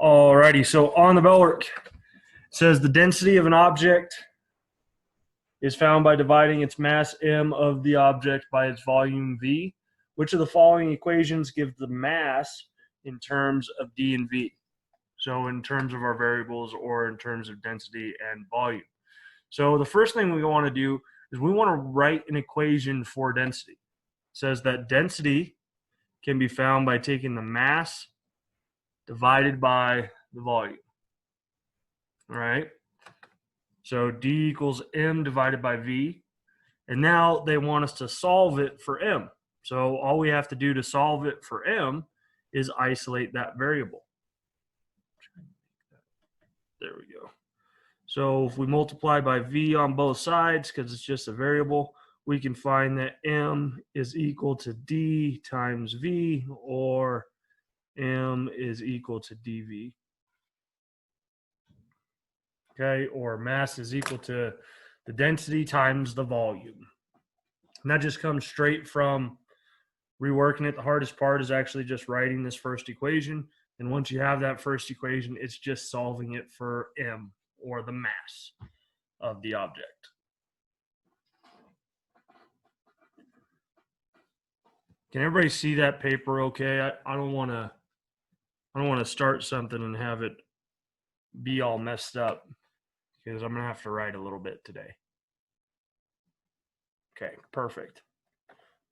Alrighty, so on the bell work, it says the density of an object is found by dividing its mass m of the object by its volume v. Which of the following equations give the mass in terms of d and v? So in terms of our variables or in terms of density and volume. So the first thing we want to do is we want to write an equation for density. It says that density can be found by taking the mass divided by the volume. All right. So D equals M divided by V. And now they want us to solve it for M. So all we have to do to solve it for M is isolate that variable. There we go. So if we multiply by V on both sides, because it's just a variable, we can find that M is equal to D times V, or M is equal to dV. Okay, or mass is equal to the density times the volume. And that just comes straight from reworking it. The hardest part is actually just writing this first equation. And once you have that first equation, it's just solving it for M, or the mass of the object. Can everybody see that paper okay? I don't want to start something and have it be all messed up, because I'm going to have to write a little bit today. Okay, perfect.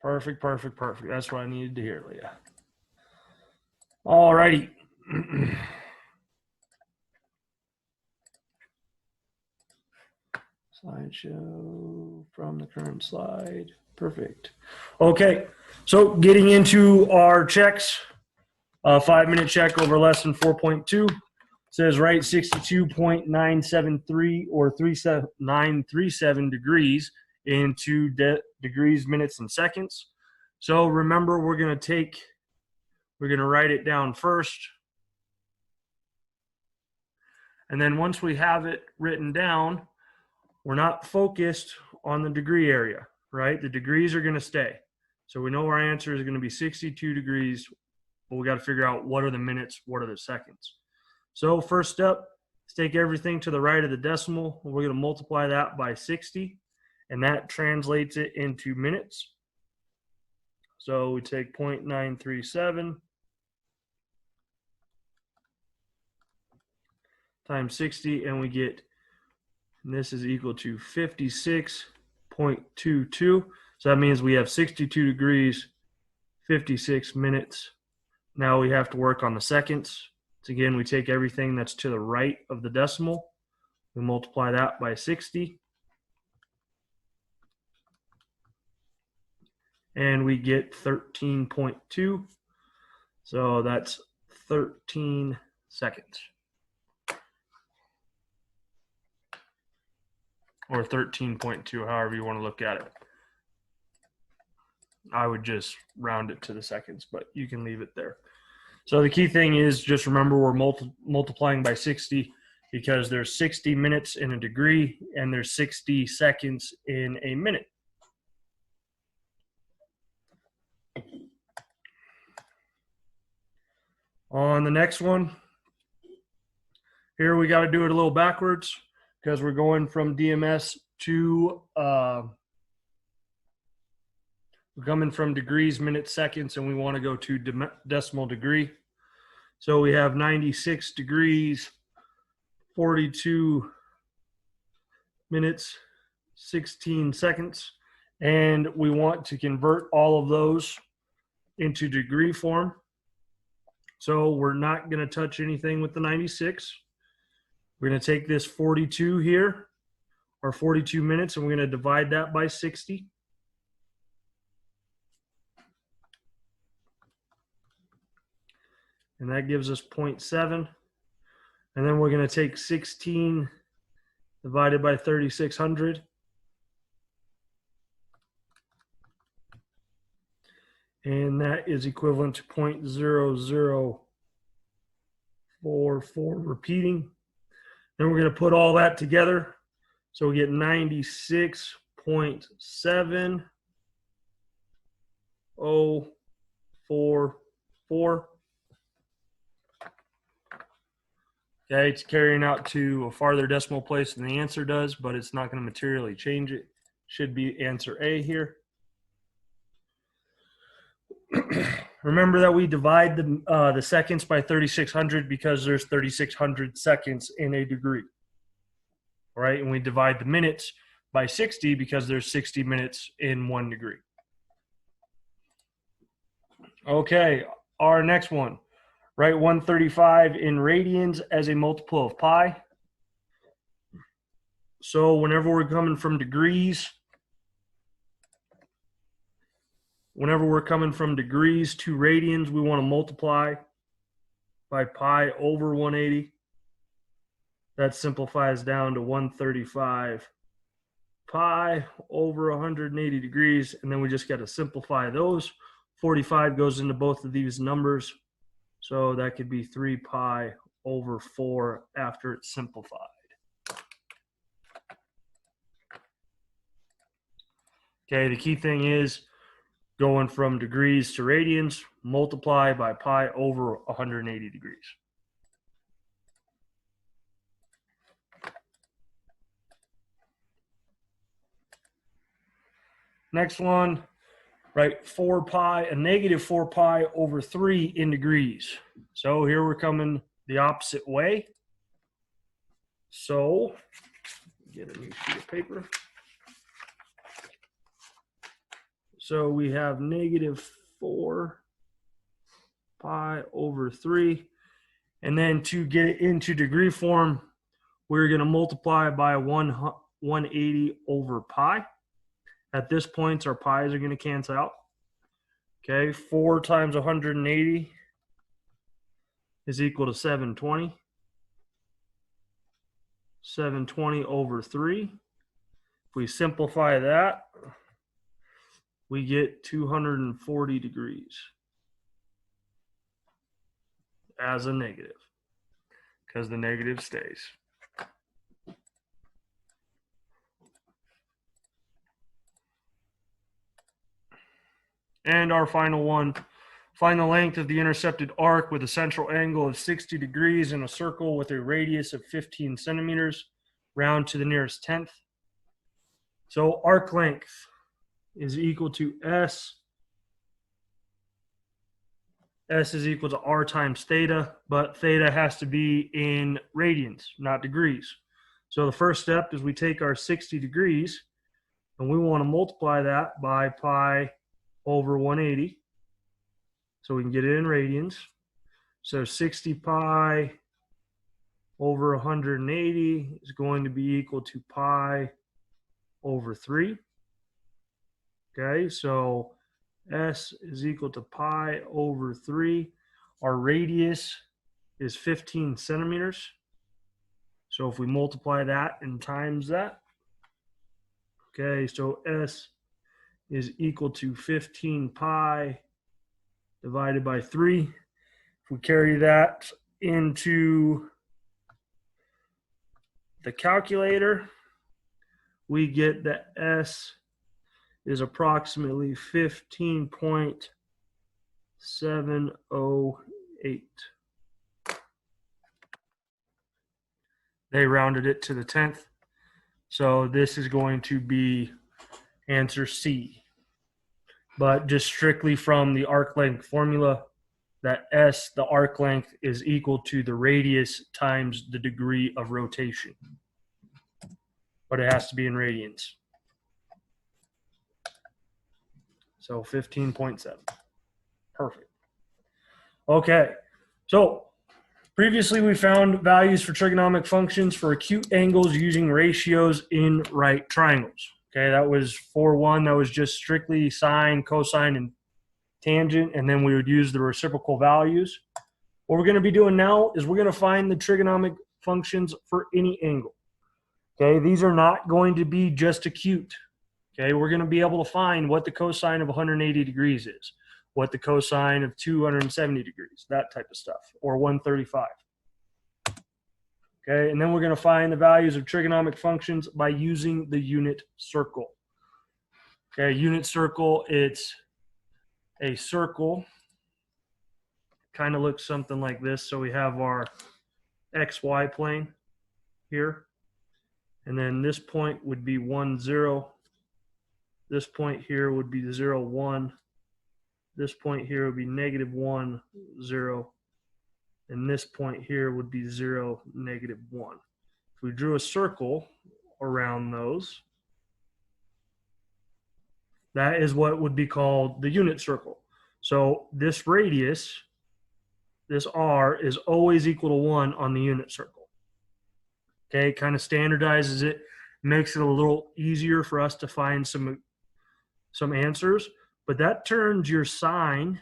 Perfect. That's what I needed to hear, Leah. All righty. Slideshow from the current slide. Perfect. Okay, so getting into our checks, 5-minute check over lesson 4.2 says write 62.973 or 3937 degrees into degrees, minutes, and seconds. So remember, we're going to write it down first. And then once we have it written down, we're not focused on the degree area, right? The degrees are going to stay. So we know our answer is going to be 62 degrees, but we got to figure out what are the minutes, what are the seconds. So first step, let's take everything to the right of the decimal. We're going to multiply that by 60, and that translates it into minutes. So we take 0.937 times 60, and we get, and this is equal to 56.22. So that means we have 62 degrees, 56 minutes. Now we have to work on the seconds. So again, we take everything that's to the right of the decimal, we multiply that by 60, and we get 13.2. So that's 13 seconds. Or 13.2, however you want to look at it. I would just round it to the seconds, but you can leave it there. So the key thing is just remember we're multiplying by 60 because there's 60 minutes in a degree and there's 60 seconds in a minute. On the next one, here we got to do it a little backwards because we're going from DMS to we're coming from degrees, minutes, seconds, and we want to go to decimal degree. So we have 96 degrees, 42 minutes, 16 seconds, and we want to convert all of those into degree form. So we're not going to touch anything with the 96. We're going to take this 42 here, or 42 minutes, and we're going to divide that by 60. And that gives us 0.7. And then we're going to take 16 divided by 3600. And that is equivalent to 0.0044 repeating. Then we're going to put all that together. So we get 96.7044. Okay, it's carrying out to a farther decimal place than the answer does, but it's not going to materially change it. Should be answer A here. Remember that we divide the seconds by 3,600 because there's 3,600 seconds in a degree. All right, and we divide the minutes by 60 because there's 60 minutes in 1 degree. Okay, our next one. Write 135 in radians as a multiple of pi. So whenever we're coming from degrees, to radians, we want to multiply by pi over 180. That simplifies down to 135 pi over 180 degrees, and then we just got to simplify those. 45 goes into both of these numbers, so that could be 3 pi over 4 after it's simplified. Okay, the key thing is going from degrees to radians, multiply by pi over 180 degrees. Next one, write 4 pi, a negative 4 pi over 3 in degrees. So here we're coming the opposite way. So get a new sheet of paper. So we have negative 4 pi over 3. And then to get it into degree form, we're going to multiply by 180 over pi. At this point, our pi's are going to cancel out. Okay, 4 times 180 is equal to 720. 720 over 3. If we simplify that, we get 240 degrees as a negative, because the negative stays. And our final one, find the length of the intercepted arc with a central angle of 60 degrees in a circle with a radius of 15 centimeters, round to the nearest tenth. So arc length is equal to S. S is equal to R times theta, but theta has to be in radians, not degrees. So the first step is we take our 60 degrees, and we want to multiply that by pi over 180, so we can get it in radians. So 60 pi over 180 is going to be equal to pi over 3. Okay, so S is equal to pi over 3. Our radius is 15 centimeters. So if we multiply that and times that, okay, so S is equal to 15 pi divided by 3. If we carry that into the calculator, we get that S is approximately 15.708. They rounded it to the 10th. So this is going to be answer C. But just strictly from the arc length formula, that S, the arc length, is equal to the radius times the degree of rotation. But it has to be in radians. So 15.7. Perfect. Okay. So previously we found values for trigonomic functions for acute angles using ratios in right triangles. Okay, that was 4-1. That was just strictly sine, cosine, and tangent, and then we would use the reciprocal values. What we're going to be doing now is we're going to find the trigonomic functions for any angle. Okay, these are not going to be just acute. Okay, we're going to be able to find what the cosine of 180 degrees is, what the cosine of 270 degrees, that type of stuff, or 135. Okay, and then we're going to find the values of trigonomic functions by using the unit circle. Okay, unit circle, it's a circle, kind of looks something like this. So we have our XY plane here. And then this point would be 1, 0. This point here would be 0, 1. This point here would be negative 1, 0. And this point here would be 0, negative 1. If we drew a circle around those, that is what would be called the unit circle. So this radius, this r, is always equal to 1 on the unit circle. Okay, it kind of standardizes it, makes it a little easier for us to find some answers, but that turns your sine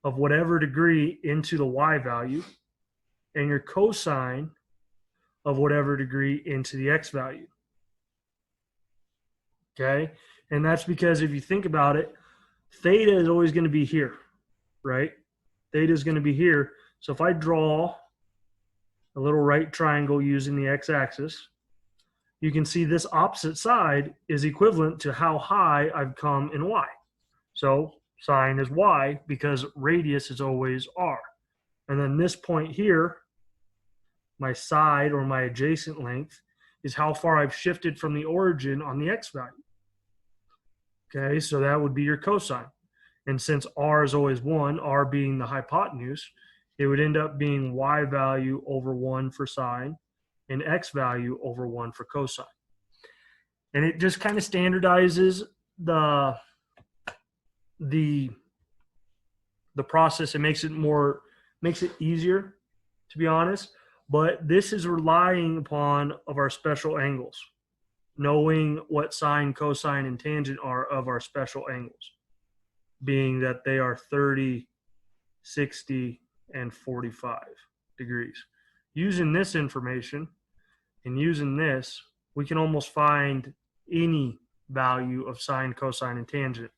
of whatever degree into the y value, and your cosine of whatever degree into the x value. Okay, and that's because if you think about it, theta is always going to be here, right? Theta is going to be here. So if I draw a little right triangle using the x-axis, you can see this opposite side is equivalent to how high I've come in y. So sine is y because radius is always r. And then this point here, my side or my adjacent length, is how far I've shifted from the origin on the x value. Okay, so that would be your cosine. And since r is always 1, r being the hypotenuse, it would end up being y value over 1 for sine and x value over 1 for cosine. And it just kind of standardizes the process. It makes it easier, to be honest. But this is relying upon of our special angles, knowing what sine, cosine, and tangent are of our special angles, being that they are 30, 60, and 45 degrees. Using this information and using this, we can almost find any value of sine, cosine, and tangent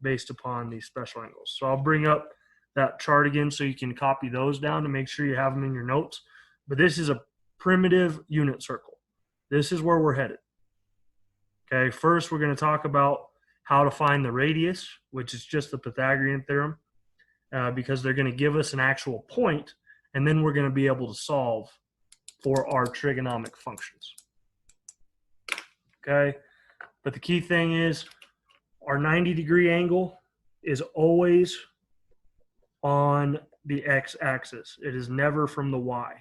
based upon these special angles. So I'll bring up that chart again so you can copy those down to make sure you have them in your notes. But this is a primitive unit circle. This is where we're headed. Okay, first we're going to talk about how to find the radius, which is just the Pythagorean theorem, because they're going to give us an actual point, and then we're going to be able to solve for our trigonomic functions. Okay, but the key thing is our 90-degree angle is always on the x-axis. It is never from the y.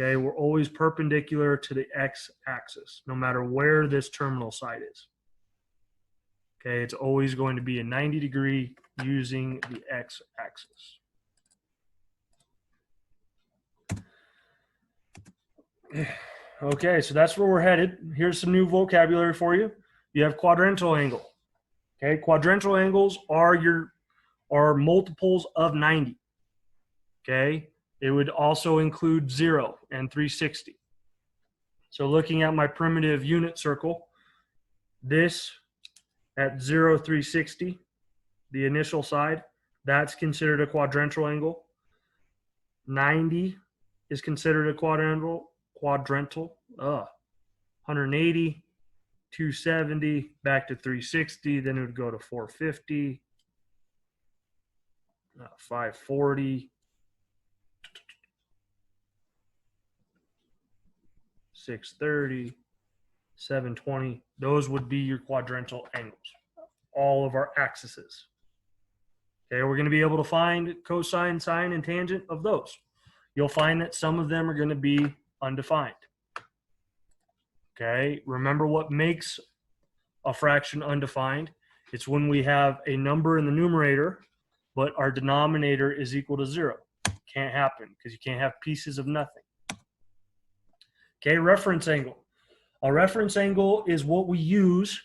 Okay, we're always perpendicular to the x-axis, no matter where this terminal side is. Okay, it's always going to be a 90-degree using the x-axis. Okay, so that's where we're headed. Here's some new vocabulary for you. You have quadrantal angle. Okay, quadrantal angles are multiples of 90. Okay, it would also include 0 and 360. So looking at my primitive unit circle, this at 0, 360, the initial side, that's considered a quadrantal angle. 90 is considered a quadrantal. 180, 270, back to 360, then it would go to 450, 540, 630, 720. Those would be your quadrantal angles, all of our axes. Okay, we're going to be able to find cosine, sine, and tangent of those. You'll find that some of them are going to be undefined. Okay, remember what makes a fraction undefined? It's when we have a number in the numerator, but our denominator is equal to 0. Can't happen because you can't have pieces of nothing. Okay, reference angle. A reference angle is what we use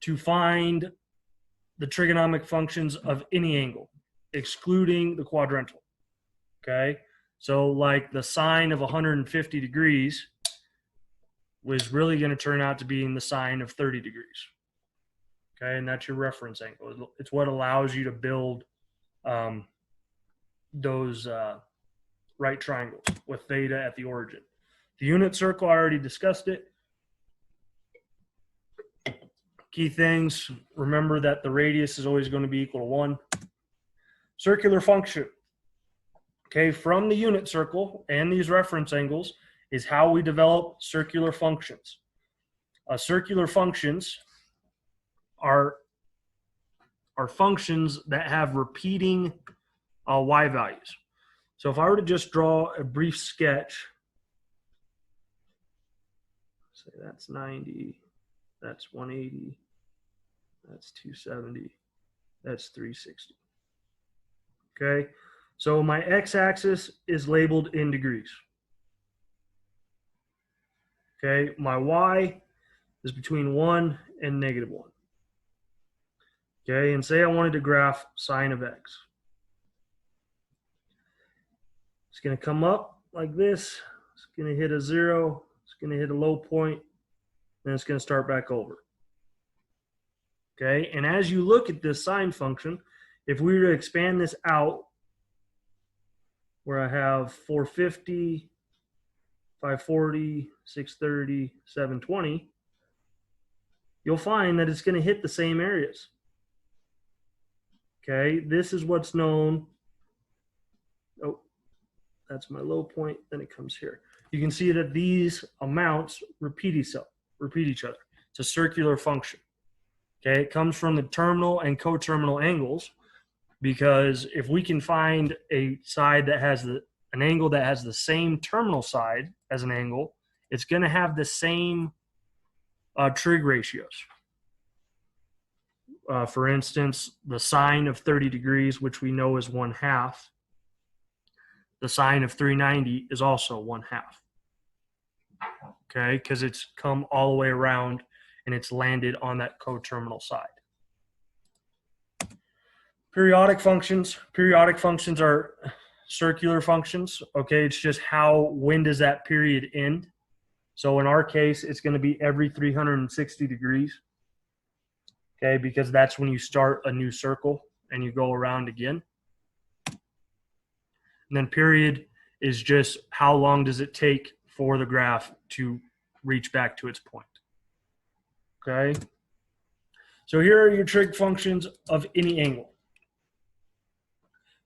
to find the trigonomic functions of any angle, excluding the quadrantal. Okay, so like the sine of 150 degrees was really going to turn out to be in the sine of 30 degrees. Okay, and that's your reference angle. It's what allows you to build those right triangles with theta at the origin. The unit circle, I already discussed it. Key things, remember that the radius is always going to be equal to 1. Circular function. Okay, from the unit circle and these reference angles is how we develop circular functions. Circular functions are functions that have repeating y values. So if I were to just draw a brief sketch, say that's 90, that's 180, that's 270, that's 360. Okay, so my x-axis is labeled in degrees. Okay, my y is between 1 and -1. Okay, and say I wanted to graph sine of x. It's going to come up like this. It's going to hit a 0. It's going to hit a low point. Then it's going to start back over. Okay, and as you look at this sine function, if we were to expand this out, where I have 450, 540, 630, 720, you'll find that it's going to hit the same areas. Okay, this is what's known, oh, that's my low point, then it comes here. You can see that these amounts repeat each other. It's a circular function. Okay, it comes from the terminal and coterminal angles, because if we can find a side that has an angle that has the same terminal side as an angle, it's going to have the same trig ratios. For instance, the sine of 30 degrees, which we know is 1/2, the sine of 390 is also 1/2. Okay, because it's come all the way around and it's landed on that coterminal side. Periodic functions. Periodic functions are circular functions. Okay, it's just when does that period end? So in our case, it's going to be every 360 degrees. Okay, because that's when you start a new circle and you go around again. And then period is just how long does it take for the graph to reach back to its point. Okay, so here are your trig functions of any angle.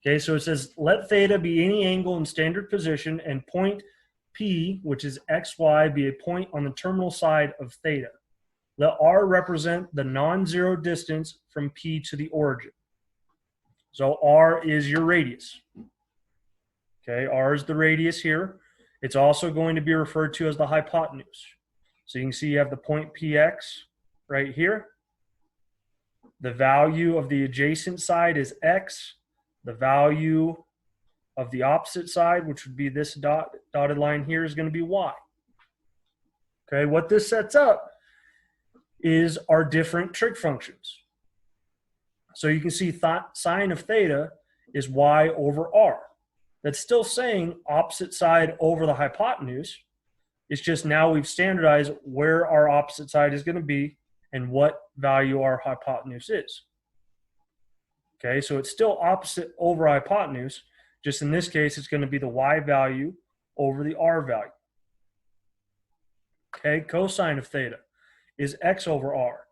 Okay, so it says let theta be any angle in standard position and point P, which is xy, be a point on the terminal side of theta. Let R represent the non-zero distance from P to the origin. So R is your radius. Okay, R is the radius here. It's also going to be referred to as the hypotenuse. So you can see you have the point PX right here. The value of the adjacent side is X. The value of the opposite side, which would be this dotted line here, is going to be Y. Okay, what this sets up is our different trig functions. So you can see sine of theta is Y over R. That's still saying opposite side over the hypotenuse. It's just now we've standardized where our opposite side is going to be and what value our hypotenuse is. Okay, so it's still opposite over hypotenuse, just in this case, it's going to be the Y value over the R value. Okay, cosine of theta is X over R.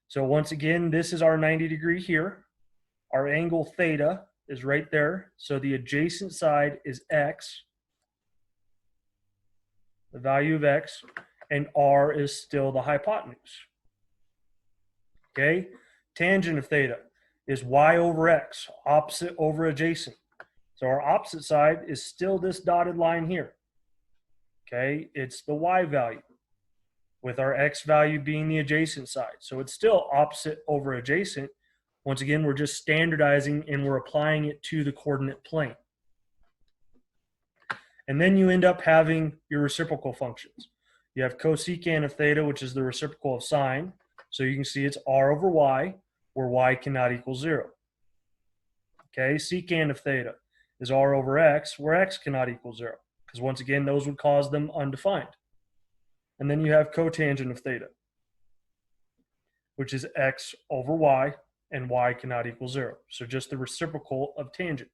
So once again, this is our 90 degree here. Our angle theta is right there. So the adjacent side is X, the value of X, and R is still the hypotenuse. Okay, tangent of theta is Y over X, opposite over adjacent. So our opposite side is still this dotted line here. Okay, it's the Y value, with our X value being the adjacent side. So it's still opposite over adjacent. Once again, we're just standardizing and we're applying it to the coordinate plane. And then you end up having your reciprocal functions. You have cosecant of theta, which is the reciprocal of sine. So you can see it's R over Y, where Y cannot equal 0. Okay, secant of theta is R over X, where X cannot equal 0. Because once again, those would cause them undefined. And then you have cotangent of theta, which is X over Y, and Y cannot equal 0. So just the reciprocal of tangent.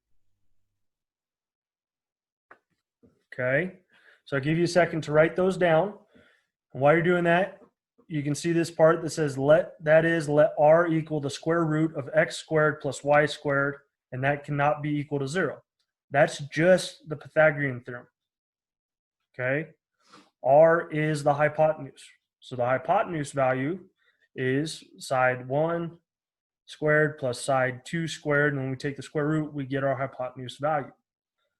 Okay, so I'll give you a second to write those down. And while you're doing that, you can see this part that says let R equal the square root of X squared plus Y squared, and that cannot be equal to 0. That's just the Pythagorean theorem. Okay. R is the hypotenuse. So the hypotenuse value is side 1 squared plus side 2 squared. And when we take the square root, we get our hypotenuse value.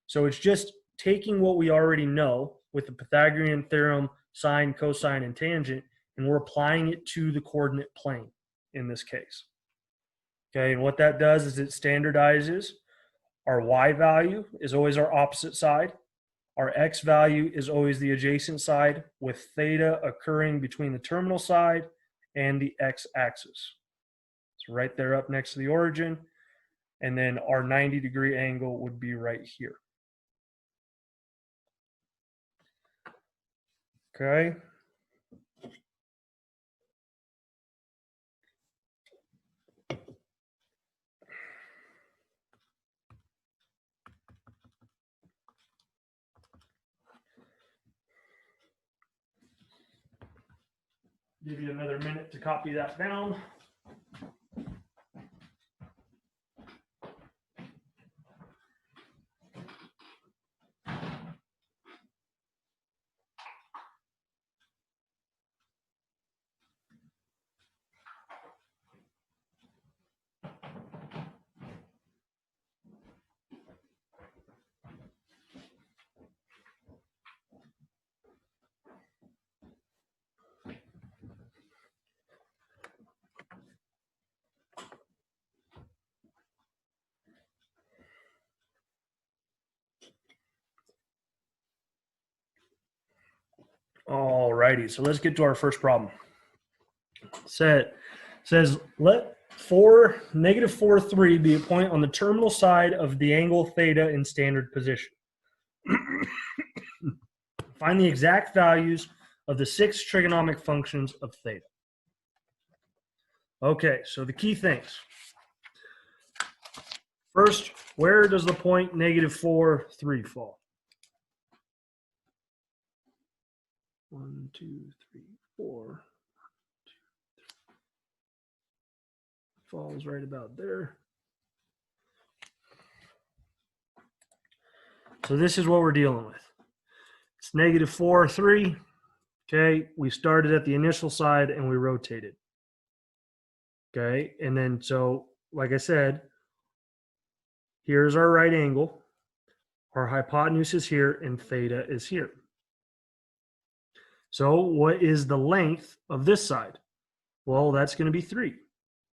So it's just taking what we already know with the Pythagorean theorem, sine, cosine, and tangent, and we're applying it to the coordinate plane in this case. Okay, and what that does is it standardizes our y value is always our opposite side. Our x value is always the adjacent side, with theta occurring between the terminal side and the x-axis. So right there up next to the origin, and then our 90-degree angle would be right here. Okay. Give you another minute to copy that down. All righty, so let's get to our first problem. It says let negative 4, 3 be a point on the terminal side of the angle theta in standard position. Find the exact values of the 6 trigonomic functions of theta. Okay, so the key things. First, where does the point negative 4, 3 fall? 1, 2, 3, 4. Falls right about there. So this is what we're dealing with. It's negative 4, 3. Okay, we started at the initial side and we rotated. Okay, and then so, like I said, here's our right angle. Our hypotenuse is here and theta is here. So what is the length of this side? Well, that's going to be 3,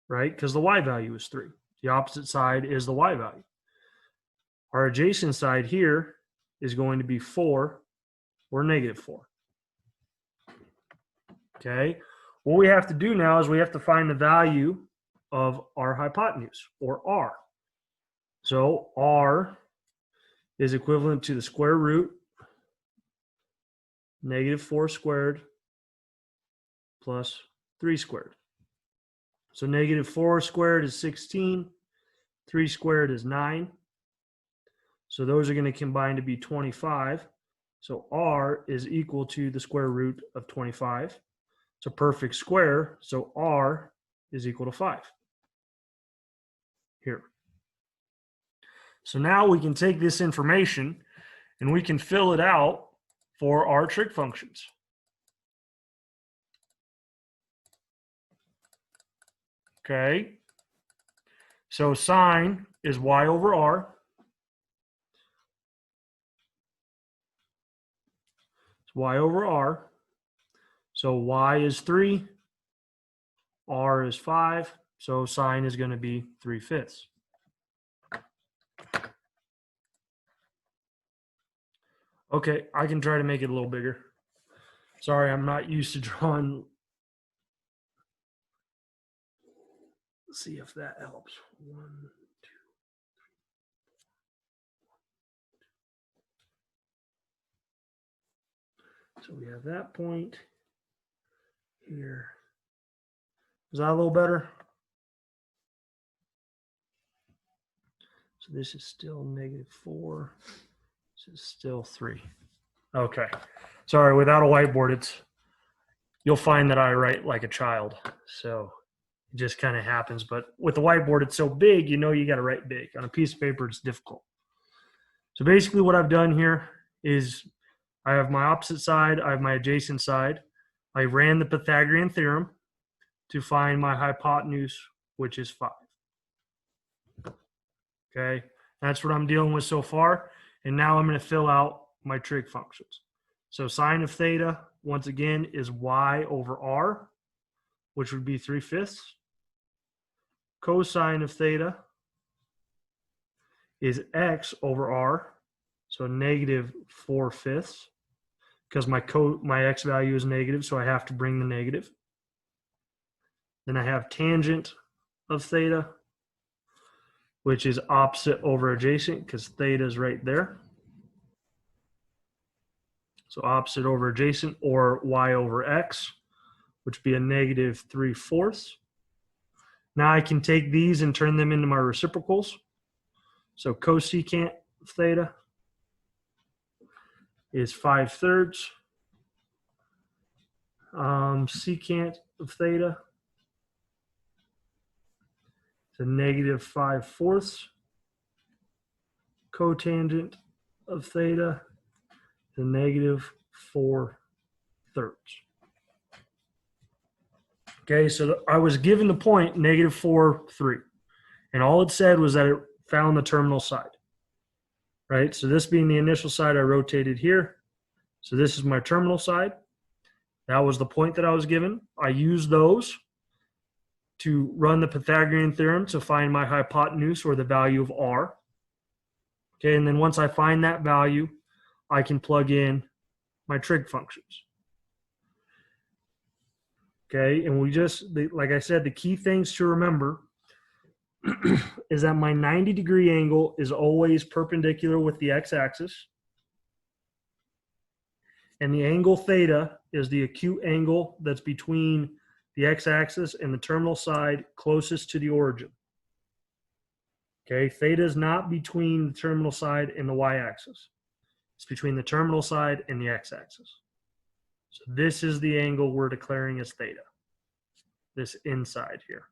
right? Because the y value is 3. The opposite side is the y value. Our adjacent side here is going to be 4 or negative 4. Okay. What we have to do now is we have to find the value of our hypotenuse, or r. So r is equivalent to the square root negative 4 squared plus 3 squared. So negative 4 squared is 16, 3 squared is 9. So those are going to combine to be 25. So r is equal to the square root of 25. It's a perfect square, so r is equal to 5. Here. So now we can take this information and we can fill it out for our trig functions. Okay. So sine is y over r. It's y over r. So y is 3, r is 5. So sine is going to be 3/5. Okay, I can try to make it a little bigger. Sorry, I'm not used to drawing. Let's see if that helps. 1, 2. So we have that point here. Is that a little better? So this is still negative 4. This is still 3. Okay. Sorry, without a whiteboard, you'll find that I write like a child. So it just kind of happens. But with the whiteboard, it's so big, you know you got to write big. On a piece of paper, it's difficult. So basically what I've done here is I have my opposite side, I have my adjacent side. I ran the Pythagorean theorem to find my hypotenuse, which is 5. Okay, that's what I'm dealing with so far. And now I'm going to fill out my trig functions. So sine of theta, once again, is y over r, which would be 3/5. Cosine of theta is x over r, so negative 4/5, because my x value is negative, so I have to bring the negative. Then I have tangent of theta, which is opposite over adjacent, because theta is right there. So opposite over adjacent, or y over x, which would be a negative 3/4. Now I can take these and turn them into my reciprocals. So cosecant of theta is 5/3. Secant of theta is a negative 5/4. Cotangent of theta is a negative 4/3. Okay, so I was given the point negative 4, 3. And all it said was that it found the terminal side. Right? So this being the initial side, I rotated here. So this is my terminal side. That was the point that I was given. I used those to run the Pythagorean theorem to find my hypotenuse, or the value of r. Okay, and then once I find that value, I can plug in my trig functions. Okay, and like I said, the key things to remember is that my 90-degree angle is always perpendicular with the x-axis. And the angle theta is the acute angle that's between the x-axis and the terminal side closest to the origin. Okay, theta is not between the terminal side and the y-axis. It's between the terminal side and the x-axis. So this is the angle we're declaring as theta, this inside here.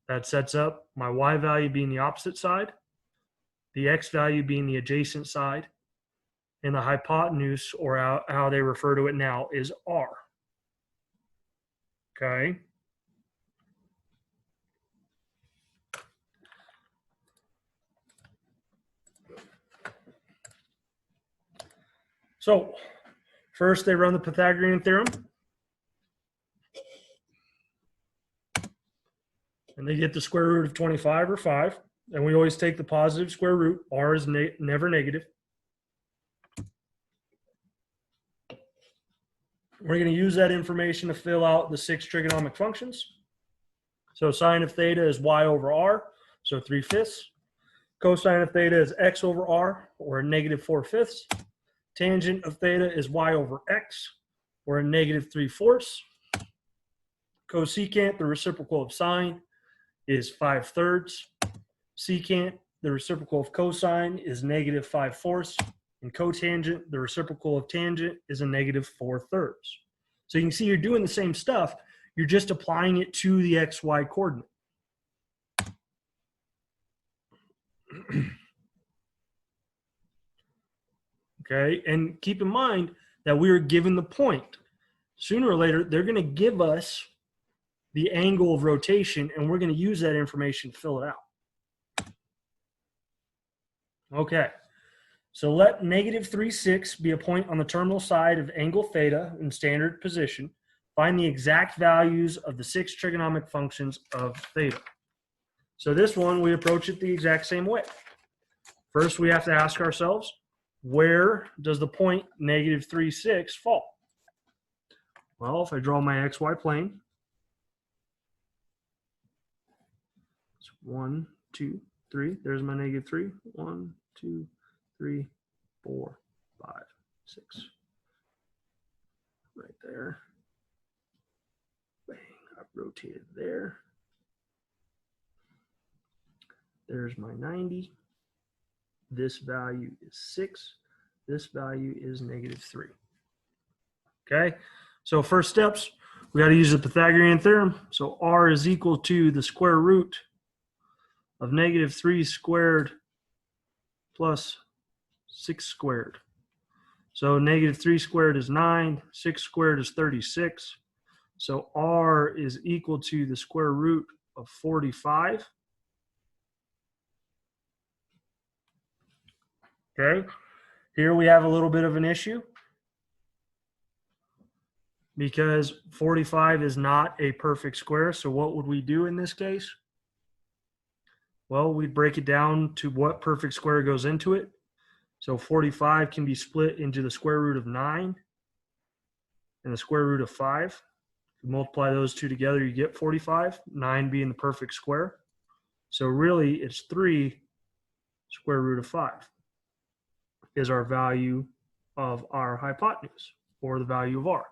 That sets up my y value being the opposite side, the x value being the adjacent side, and the hypotenuse, or how they refer to it now, is r. Okay? So, first they run the Pythagorean theorem. And they get the square root of 25, or 5. And we always take the positive square root. R is never negative. We're going to use that information to fill out the 6 trigonomic functions. So sine of theta is y over r, so 3/5. Cosine of theta is x over r, or a negative 4/5. Tangent of theta is y over x, or a negative 3/4. Cosecant, the reciprocal of sine, is 5/3. Secant, the reciprocal of cosine, is negative 5/4. And cotangent, the reciprocal of tangent, is a negative 4/3. So you can see you're doing the same stuff. You're just applying it to the xy coordinate. Okay, and keep in mind that we are given the point. Sooner or later, they're going to give us the angle of rotation, and we're going to use that information to fill it out. Okay, so let negative 3/6 be a point on the terminal side of angle theta in standard position. Find the exact values of the 6 trigonomic functions of theta. So this one, we approach it the exact same way. First, we have to ask ourselves, where does the point negative 3/6 fall? Well, if I draw my xy plane, it's 1, 2, 3. There's my negative 3. 1, 2, 3, 4, 5, 6. Right there. Bang, I've rotated there. There's my 90. This value is 6. This value is negative 3. Okay, so first steps, we got to use the Pythagorean theorem. So r is equal to the square root of negative 3 squared plus 6 squared. So negative 3 squared is 9, 6 squared is 36. So r is equal to the square root of 45. Okay, here we have a little bit of an issue because 45 is not a perfect square. So what would we do in this case? Well, we'd break it down to what perfect square goes into it. So 45 can be split into the square root of 9 and the square root of 5. If you multiply those two together, you get 45, 9 being the perfect square. So really, it's 3 square root of 5 is our value of our hypotenuse, or the value of r.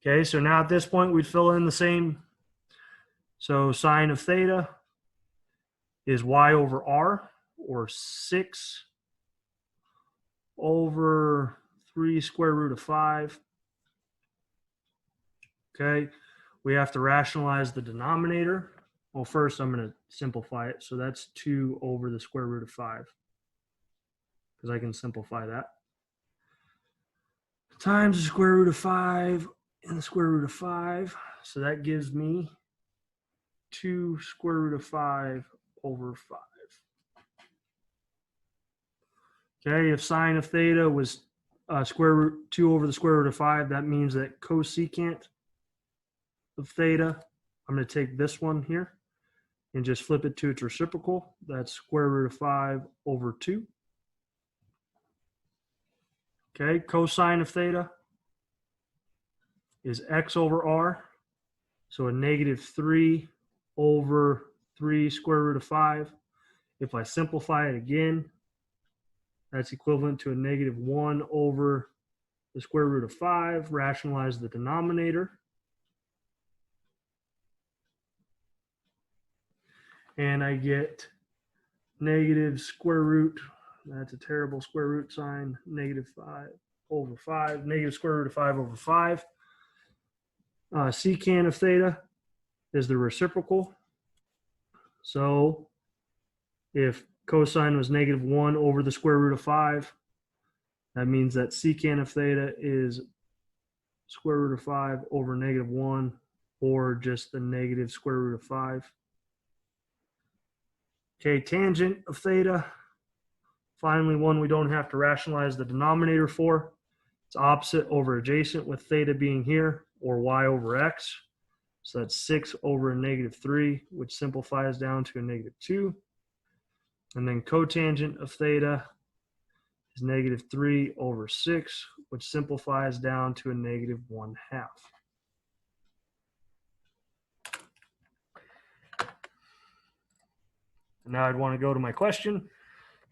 Okay, so now at this point, we'd fill in the same. So sine of theta is y over r, or 6 over 3 square root of 5. Okay, we have to rationalize the denominator. Well, first I'm going to simplify it. So that's 2 over the square root of 5, because I can simplify that. Times the square root of 5 and the square root of 5. So that gives me 2 square root of 5 over 5. Okay, if sine of theta was square root 2 over the square root of 5, that means that cosecant of theta, I'm going to take this one here and just flip it to its reciprocal. That's square root of 5 over 2. Okay, cosine of theta is x over r. So a negative 3 over 3 square root of 5. If I simplify it again, that's equivalent to a negative 1 over the square root of 5. Rationalize the denominator. And I get negative square root. That's a terrible square root sign. Negative 5 over 5. Negative square root of 5 over 5. Secant of theta is the reciprocal. So if cosine was negative 1 over the square root of 5, that means that secant of theta is square root of 5 over negative 1, or just the negative square root of 5. Okay, tangent of theta, finally one we don't have to rationalize the denominator for. It's opposite over adjacent, with theta being here, or y over x. So that's 6 over a negative 3, which simplifies down to a negative 2. And then cotangent of theta is negative 3 over 6, which simplifies down to a negative 1/2. Now I'd want to go to my question,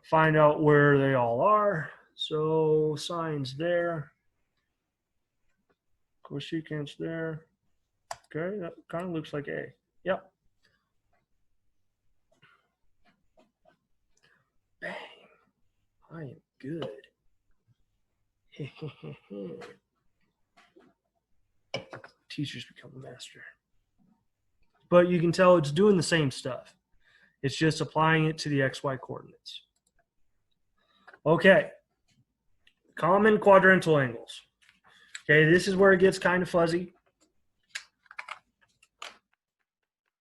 find out where they all are. So sine's there, cosecant's there. Okay, that kind of looks like A. Yep. Bang. I am good. Teachers become a master. But you can tell it's doing the same stuff. It's just applying it to the XY coordinates. Okay. Common quadrantal angles. Okay, this is where it gets kind of fuzzy.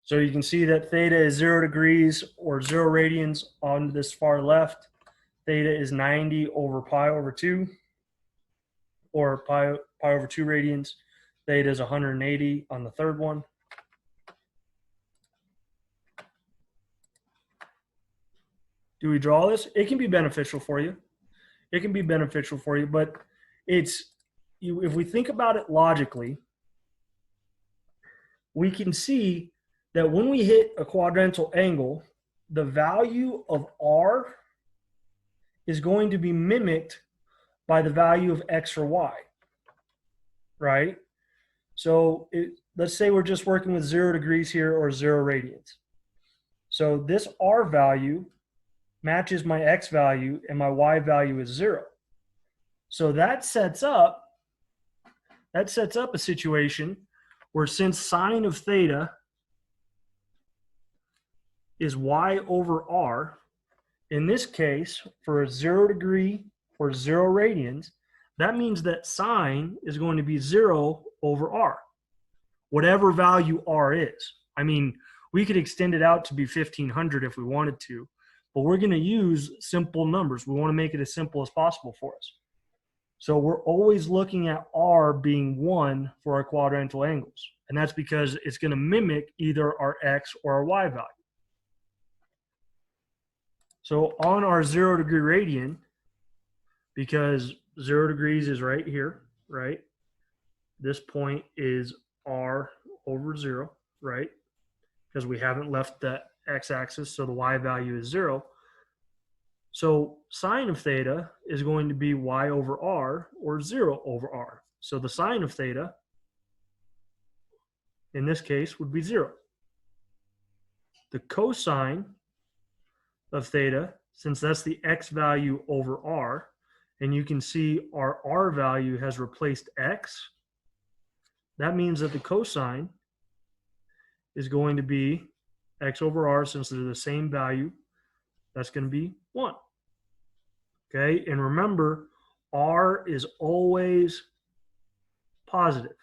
So you can see that theta is 0 degrees or 0 radians on this far left. Theta is 90 over pi over 2, or pi over 2 radians. Theta is 180 on the third one. Do we draw this? It can be beneficial for you. It can be beneficial for you, but if we think about it logically, we can see that when we hit a quadrantal angle, the value of r is going to be mimicked by the value of x or y, right? So let's say we're just working with 0 degrees here, or 0 radians. So this r value matches my x value, and my y value is 0. So that sets up a situation where, since sine of theta is y over r, in this case, for a 0 degree or 0 radians, that means that sine is going to be 0 over r, whatever value r is. I mean, we could extend it out to be 1500 if we wanted to, but we're going to use simple numbers. We want to make it as simple as possible for us. So we're always looking at r being 1 for our quadrantal angles. And that's because it's going to mimic either our x or our y value. So on our 0 degree radian, because 0 degrees is right here, right? This point is r over 0, right? Because we haven't left the x-axis, so the y value is 0. So sine of theta is going to be y over r, or 0 over r. So the sine of theta, in this case, would be 0. The cosine of theta, since that's the x value over r, and you can see our r value has replaced x, that means that the cosine is going to be x over r, since they're the same value, that's going to be 1. Okay, and remember, r is always positive.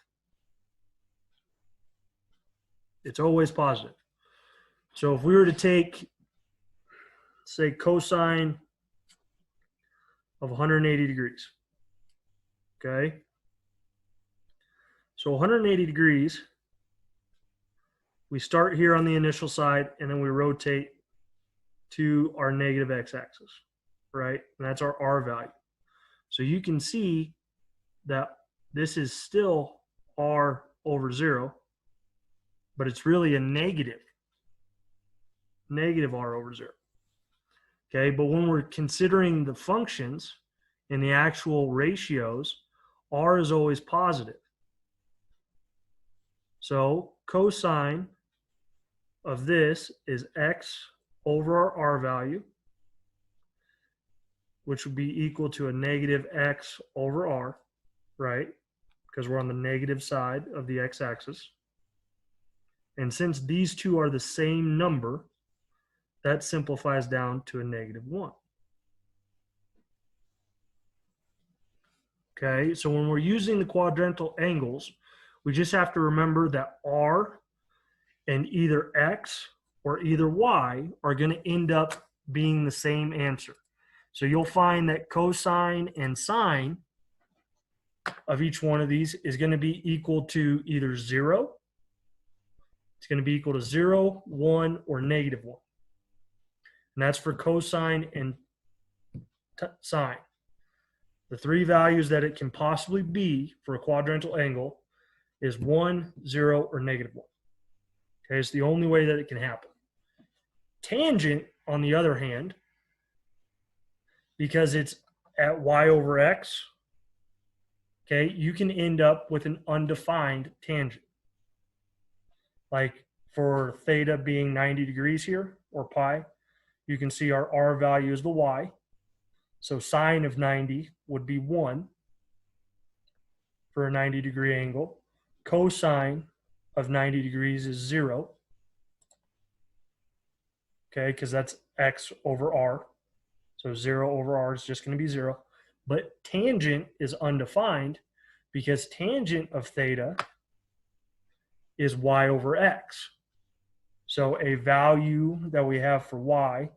It's always positive. So if we were to take, say, cosine of 180 degrees, okay? So 180 degrees, we start here on the initial side, and then we rotate to our negative x-axis, right? And that's our r value. So you can see that this is still r over 0, but it's really a negative r over 0. Okay, but when we're considering the functions and the actual ratios, r is always positive. So cosine of this is x over our r value, which would be equal to a negative x over r, right? Because we're on the negative side of the x-axis. And since these two are the same number, that simplifies down to a negative 1. Okay, so when we're using the quadrantal angles, we just have to remember that r and either x or either y are going to end up being the same answer. So you'll find that cosine and sine of each one of these is going to be equal to either 0, it's going to be equal to 0, 1, or negative 1. And that's for cosine and sine. The three values that it can possibly be for a quadrantal angle is 1, 0, or negative 1. Okay, it's the only way that it can happen. Tangent, on the other hand, because it's at y over x, okay, you can end up with an undefined tangent. Like for theta being 90 degrees here, or pi, you can see our r value is the y. So sine of 90 would be 1 for a 90 degree angle. Cosine of 90 degrees is 0. Okay, because that's x over r. So 0 over r is just going to be 0. But tangent is undefined because tangent of theta is y over x. So a value that we have for y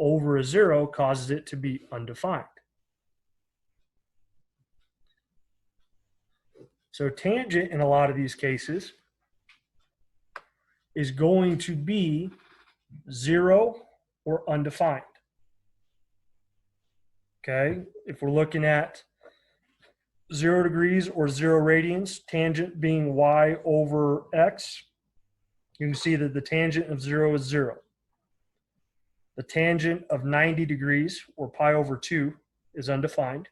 over a 0 causes it to be undefined. So tangent in a lot of these cases is going to be 0 or undefined. Okay, if we're looking at 0 degrees or 0 radians, tangent being y over x, you can see that the tangent of 0 is 0. The tangent of 90 degrees, or pi over 2, is undefined.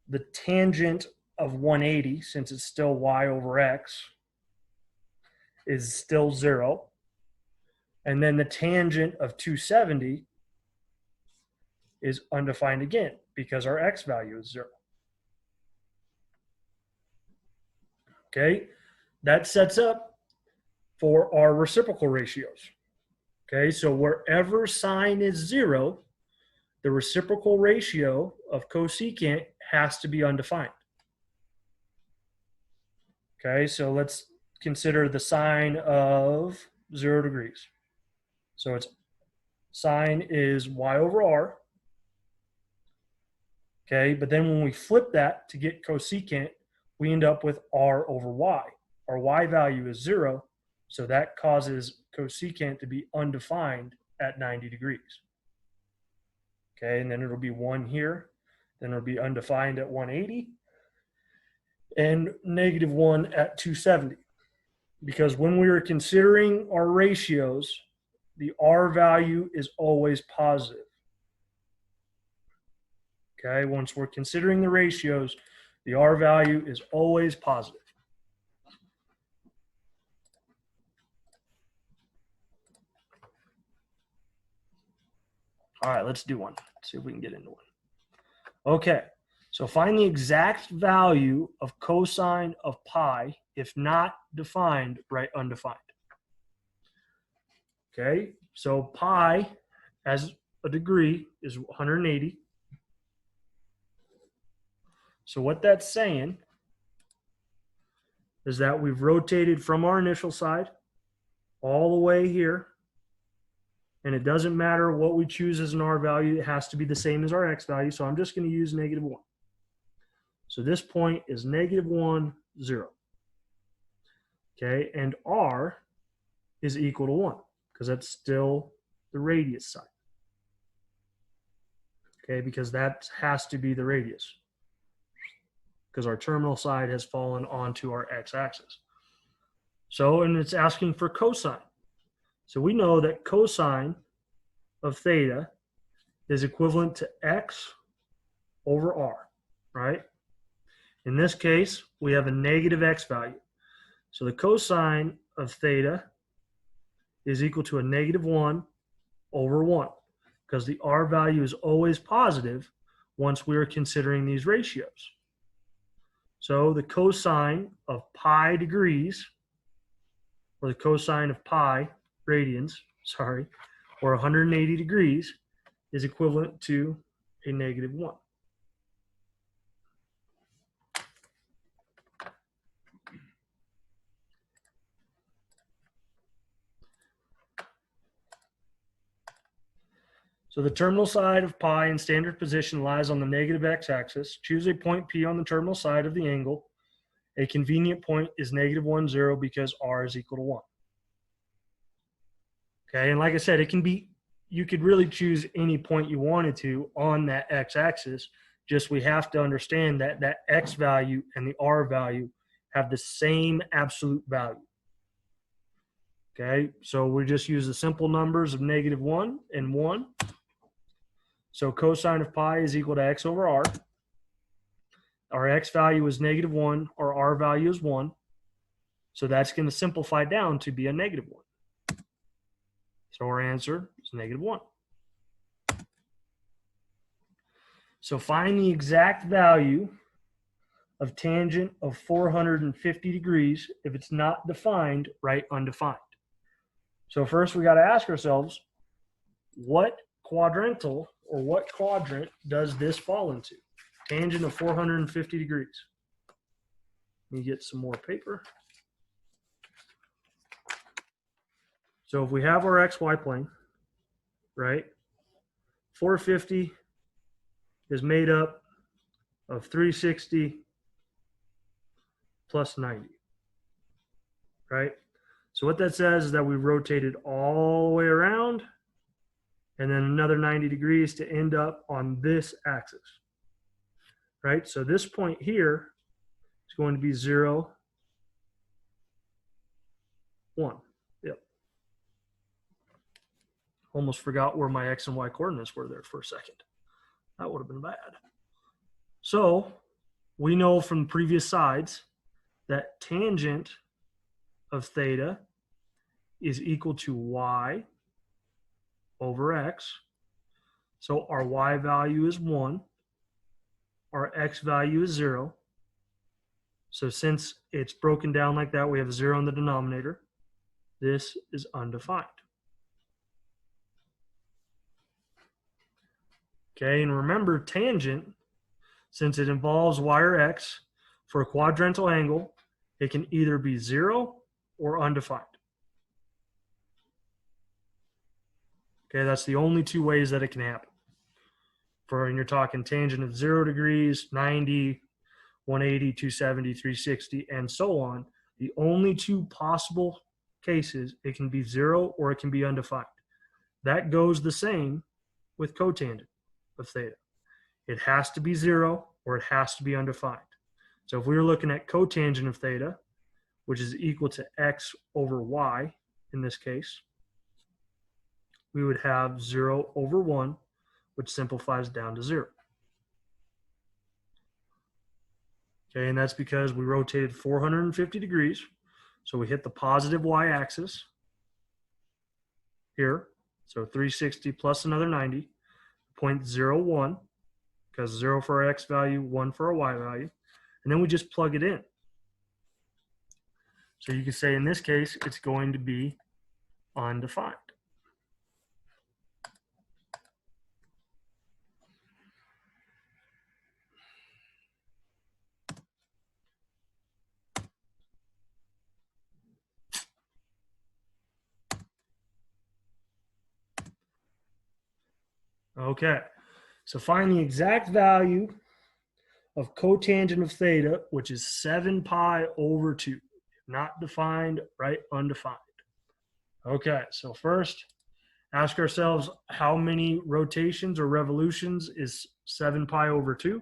The tangent of 180, since it's still y over x, is still 0. And then the tangent of 270 is undefined again, because our x value is 0. Okay, that sets up for our reciprocal ratios. Okay, so wherever sine is 0, the reciprocal ratio of cosecant has to be undefined. Okay, so let's consider the sine of 0 degrees. So it's sine is y over r. Okay, but then when we flip that to get cosecant, we end up with r over y. Our y value is 0, so that causes cosecant to be undefined at 90 degrees. Okay, and then it'll be 1 here, then it'll be undefined at 180, and -1 at 270. Because when we were considering our ratios, the r value is always positive. Okay, once we're considering the ratios, the r value is always positive. All right, let's do one. Let's see if we can get into one. Okay, so find the exact value of cosine of pi if not defined, write undefined. Okay, so pi as a degree is 180. So what that's saying is that we've rotated from our initial side all the way here, and it doesn't matter what we choose as an r value, it has to be the same as our x value, so I'm just going to use -1. So this point is -1, 0. Okay, and r is equal to 1, because that's still the radius side. Okay, because that has to be the radius, because our terminal side has fallen onto our x-axis. So, and it's asking for cosine. So we know that cosine of theta is equivalent to x over r, right? In this case, we have a negative x value. So the cosine of theta is equal to a -1 over 1, because the r value is always positive once we are considering these ratios. So the cosine of pi degrees, or the cosine of pi radians, or 180 degrees, is equivalent to a -1. So the terminal side of pi in standard position lies on the negative x-axis. Choose a point P on the terminal side of the angle. A convenient point is -1, 0 because r is equal to 1. Okay, and like I said, it can be, you could really choose any point you wanted to on that x-axis. Just we have to understand that that x value and the r value have the same absolute value. Okay, so we just use the simple numbers of -1 and 1. So cosine of pi is equal to x over r. Our x value is -1, our r value is 1. So that's going to simplify down to be a -1. So our answer is -1. So find the exact value of tangent of 450 degrees. If it's not defined, write undefined. So first we got to ask ourselves, what quadrantal or what quadrant does this fall into? Tangent of 450 degrees. Let me get some more paper. So if we have our XY plane, right, 450 is made up of 360 plus 90, right? So what that says is that we've rotated all the way around and then another 90 degrees to end up on this axis, right? So this point here is going to be 0, 1. Yep. Almost forgot where my x and y coordinates were there for a second. That would have been bad. So we know from previous sides that tangent of theta is equal to y over x. So our y value is 1. Our x value is 0. So since it's broken down like that, we have 0 in the denominator. This is undefined. Okay, and remember tangent, since it involves y or x, for a quadrantal angle, it can either be 0 or undefined. Okay, that's the only two ways that it can happen. For when you're talking tangent of 0 degrees, 90, 180, 270, 360, and so on, the only two possible cases, it can be 0 or it can be undefined. That goes the same with cotangent of theta. It has to be 0 or it has to be undefined. So if we were looking at cotangent of theta, which is equal to x over y in this case, we would have 0 over 1, which simplifies down to 0. Okay, and that's because we rotated 450 degrees. So we hit the positive y-axis here. So 360 plus another 90, 0.01, because 0 for our x value, 1 for our y value. And then we just plug it in. So you can say in this case, it's going to be undefined. Okay, so find the exact value of cotangent of theta, which is 7 pi over 2. Not defined, right? Undefined. Okay, so first, ask ourselves how many rotations or revolutions is 7 pi over 2?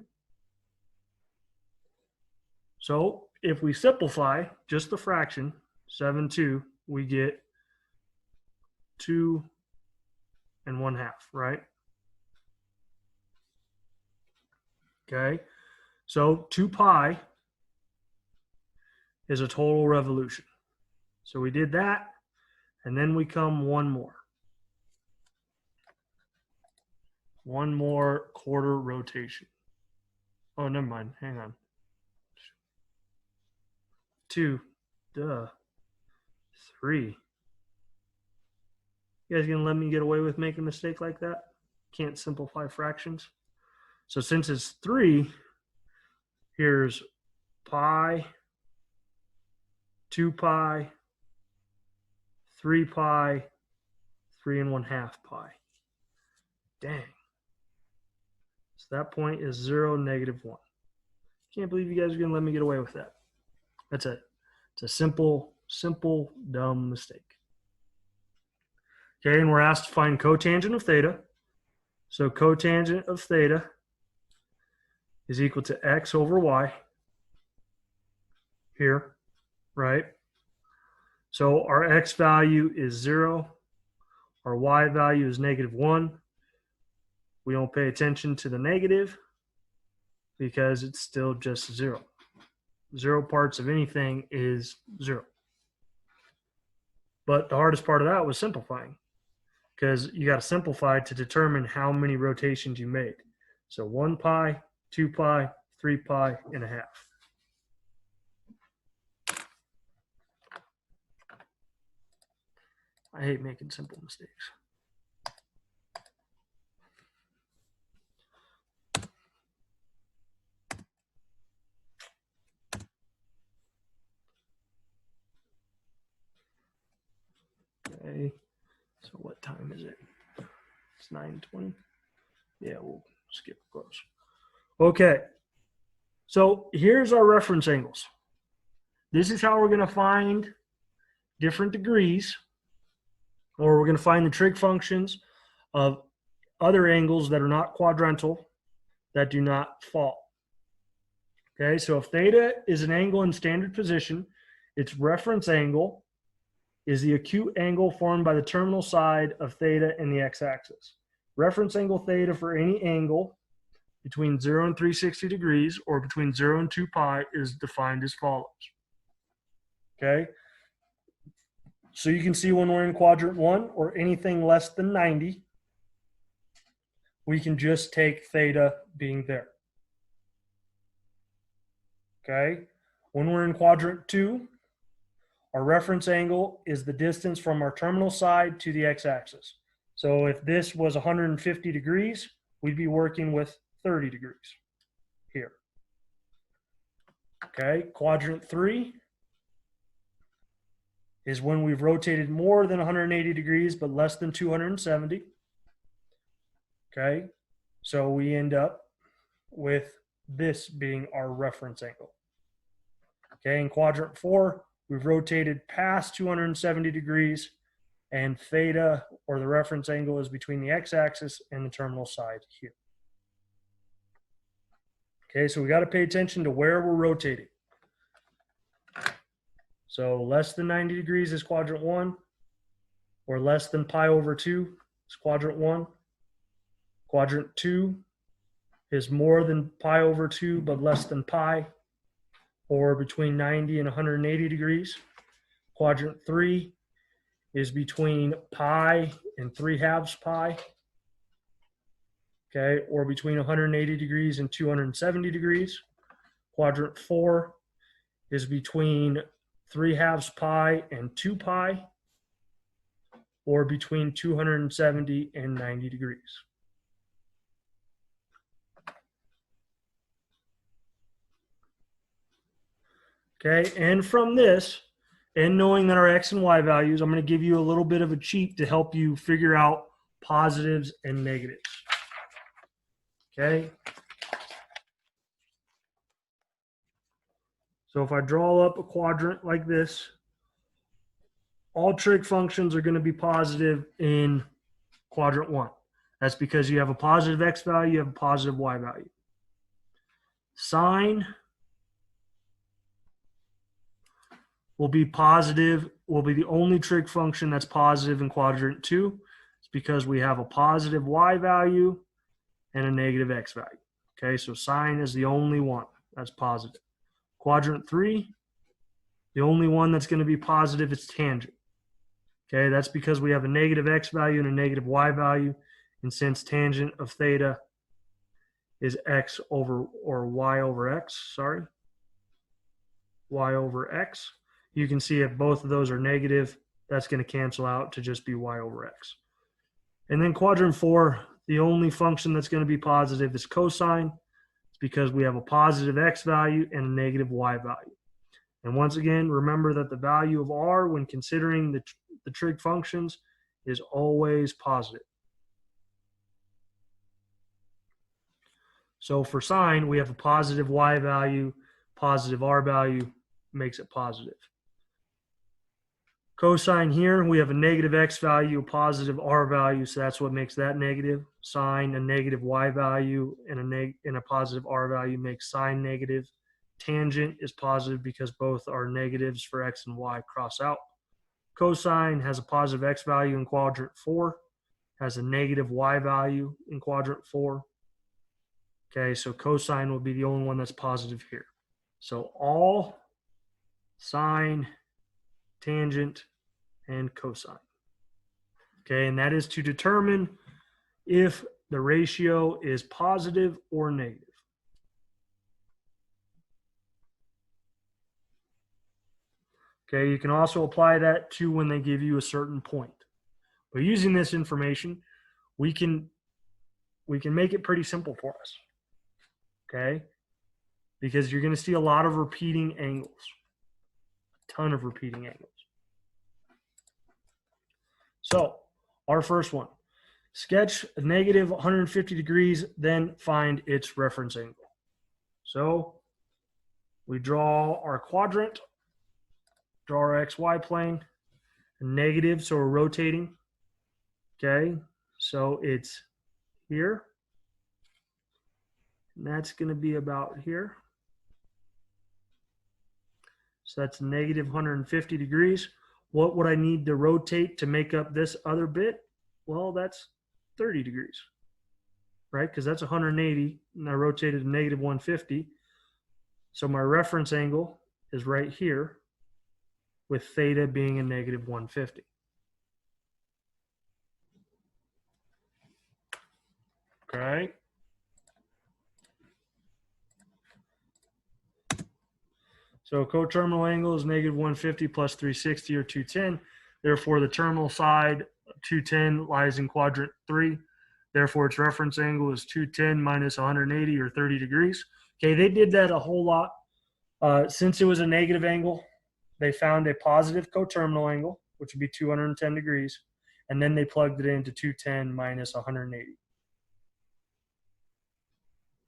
So if we simplify just the fraction, 7, 2, we get 2 and 1/2, right? Okay, so 2 pi is a total revolution. So we did that, and then we come one more. One more quarter rotation. Oh, never mind. Hang on. 2, 3. You guys gonna let me get away with making a mistake like that? Can't simplify fractions. So since it's 3, here's pi, 2 pi, 3 pi, 3 and 1/2 pi. Dang. So that point is 0, -1. Can't believe you guys are gonna let me get away with that. That's it. It's a simple, dumb mistake. Okay, and we're asked to find cotangent of theta. So cotangent of theta is equal to x over y here, right? So our x value is 0. Our y value is -1. We don't pay attention to the negative because it's still just 0. 0 parts of anything is 0. But the hardest part of that was simplifying, because you got to simplify to determine how many rotations you made. So 1 pi, 2 pi, 3 pi and 1/2. I hate making simple mistakes. Okay, so what time is it? It's 9:20. Yeah, we'll skip close. Okay, so here's our reference angles. This is how we're going to find different degrees, or we're going to find the trig functions of other angles that are not quadrantal, that do not fall. Okay, so if theta is an angle in standard position, its reference angle is the acute angle formed by the terminal side of theta and the x-axis. Reference angle theta for any angle between 0 and 360 degrees, or between 0 and 2 pi, is defined as follows. Okay, so you can see when we're in quadrant 1 or anything less than 90, we can just take theta being there. Okay, when we're in quadrant 2, our reference angle is the distance from our terminal side to the x-axis. So if this was 150 degrees, we'd be working with 30 degrees here. Okay, quadrant 3 is when we've rotated more than 180 degrees but less than 270. Okay, so we end up with this being our reference angle. Okay, in quadrant 4, we've rotated past 270 degrees, and theta, or the reference angle, is between the x-axis and the terminal side here. Okay, so we got to pay attention to where we're rotating. So less than 90 degrees is quadrant 1, or less than pi over 2 is quadrant 1. Quadrant 2 is more than pi over 2 but less than pi, or between 90 and 180 degrees. Quadrant 3 is between pi and 3/2 pi, okay, or between 180 degrees and 270 degrees. Quadrant 4 is between 3/2 pi and 2 pi, or between 270 and 90 degrees. Okay, and from this, and knowing that our x and y values, I'm going to give you a little bit of a cheat to help you figure out positives and negatives. Okay. So if I draw up a quadrant like this, all trig functions are going to be positive in quadrant 1. That's because you have a positive x value, you have a positive y value. Sine will be positive, will be the only trig function that's positive in quadrant 2. It's because we have a positive y value and a negative x value. Okay, so sine is the only one that's positive. Quadrant 3, the only one that's going to be positive is tangent. Okay, that's because we have a negative x value and a negative y value, and since tangent of theta is x over, or y over x, sorry, y over x, you can see if both of those are negative, that's going to cancel out to just be y over x. And then quadrant 4, the only function that's going to be positive is cosine. It's because we have a positive x value and a negative y value. And once again, remember that the value of r when considering the trig functions is always positive. So for sine, we have a positive y value, positive r value makes it positive. Cosine here, we have a negative x value, a positive r value, so that's what makes that negative. Sine, a negative y value, and a positive r value makes sine negative. Tangent is positive because both are negatives for x and y cross out. Cosine has a positive x value in quadrant 4, has a negative y value in quadrant 4. Okay, so cosine will be the only one that's positive here. So all, sine, tangent, and cosine. Okay, and that is to determine if the ratio is positive or negative. Okay, you can also apply that to when they give you a certain point. But using this information, we can make it pretty simple for us. Okay, because you're going to see a lot of repeating angles, a ton of repeating angles. So our first one, sketch a negative 150 degrees, then find its reference angle. So we draw our quadrant, draw our XY plane, negative, so we're rotating. Okay, so it's here, and that's going to be about here. So that's negative 150 degrees. What would I need to rotate to make up this other bit? Well, that's 30 degrees, right? Because that's 180, and I rotated to negative 150. So my reference angle is right here, with theta being a negative 150. Okay. So coterminal angle is negative 150 plus 360 or 210. Therefore, the terminal side 210 lies in quadrant 3. Therefore, its reference angle is 210 minus 180 or 30 degrees. Okay, they did that a whole lot. Since it was a negative angle, they found a positive coterminal angle, which would be 210 degrees, and then they plugged it into 210 minus 180.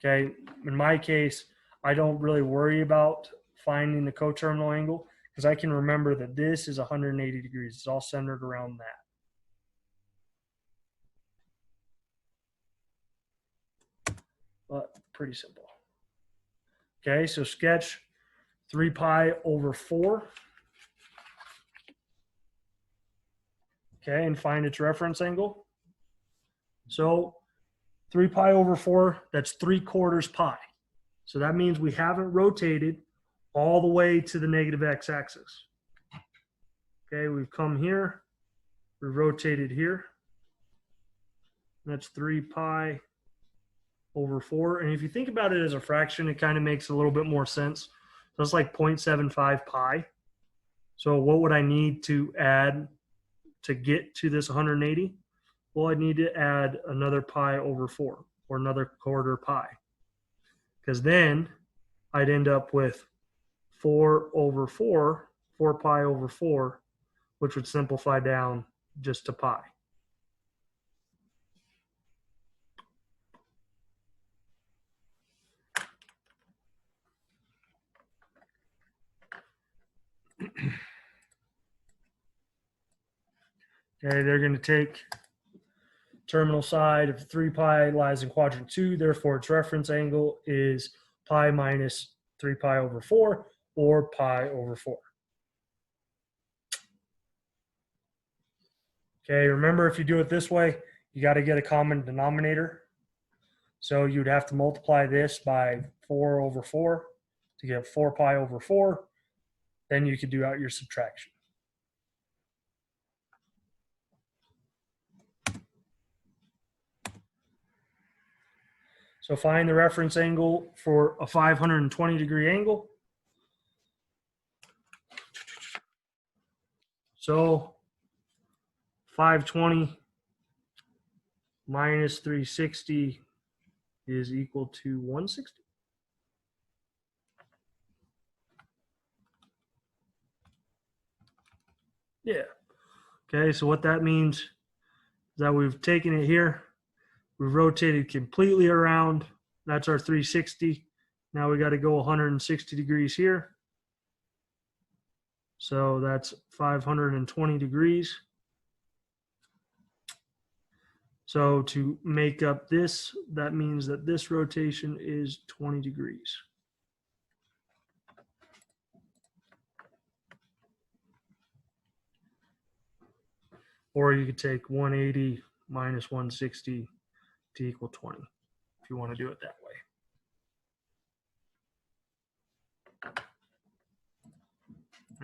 Okay, in my case, I don't really worry about finding the coterminal angle because I can remember that this is 180 degrees. It's all centered around that. But pretty simple. Okay, so sketch 3 pi over 4. Okay, and find its reference angle. So 3 pi over 4, that's 3/4 pi. So that means we haven't rotated all the way to the negative x-axis. Okay, we've come here, we've rotated here. That's 3 pi over 4. And if you think about it as a fraction, it kind of makes a little bit more sense. So it's like 0.75 pi. So what would I need to add to get to this 180? Well, I'd need to add another pi over 4 or another 1/4 pi. Because then I'd end up with 4 over 4, 4 pi over 4, which would simplify down just to pi. Okay, they're going to take terminal side of 3 pi lies in quadrant 2, therefore its reference angle is pi minus 3 pi over 4 or pi over 4. Okay, remember if you do it this way, you got to get a common denominator. So you'd have to multiply this by 4 over 4 to get 4 pi over 4. Then you could do out your subtraction. So find the reference angle for a 520 degree angle. So 520 minus 360 is equal to 160. Yeah. Okay, so what that means is that we've taken it here, we've rotated completely around. That's our 360. Now we got to go 160 degrees here. So that's 520 degrees. So to make up this, that means that this rotation is 20 degrees. Or you could take 180 minus 160 to equal 20, if you want to do it that way.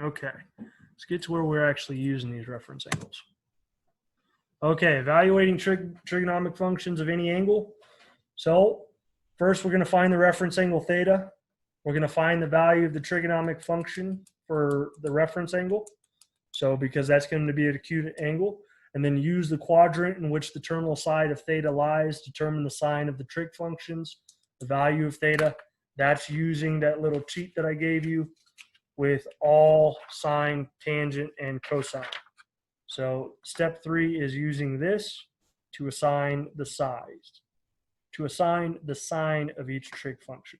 Okay, let's get to where we're actually using these reference angles. Okay, evaluating trigonomic functions of any angle. So first we're going to find the reference angle theta. We're going to find the value of the trigonomic function for the reference angle. So because that's going to be an acute angle. And then use the quadrant in which the terminal side of theta lies, determine the sign of the trig functions, the value of theta. That's using that little cheat that I gave you with all sine, tangent, and cosine. So step 3 is using this to assign the size, to assign the sign of each trig function.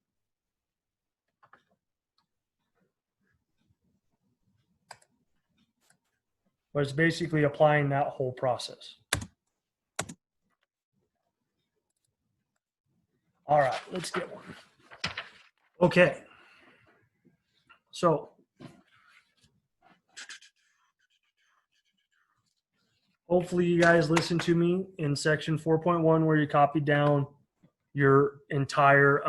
But it's basically applying that whole process. All right, let's get one. Okay. So hopefully you guys listened to me in section 4.1 where you copied down your entire,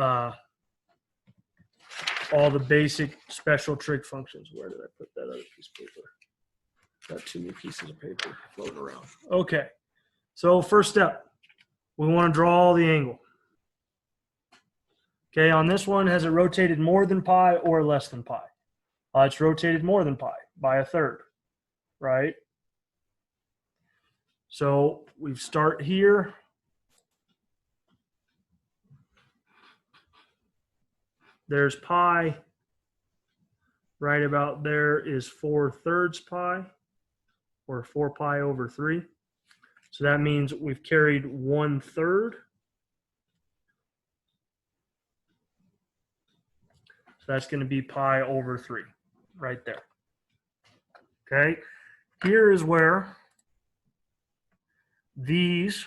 all the basic special trig functions. Where did I put that other piece of paper? Got too many pieces of paper floating around. Okay, so first step, we want to draw the angle. Okay, on this one, has it rotated more than pi or less than pi? It's rotated more than pi by 1/3, right? So we start here, there's pi right about there is 4/3 pi, or 4 pi over 3. So that means we've carried 1/3. So that's going to be pi over 3 right there. Okay, here is where these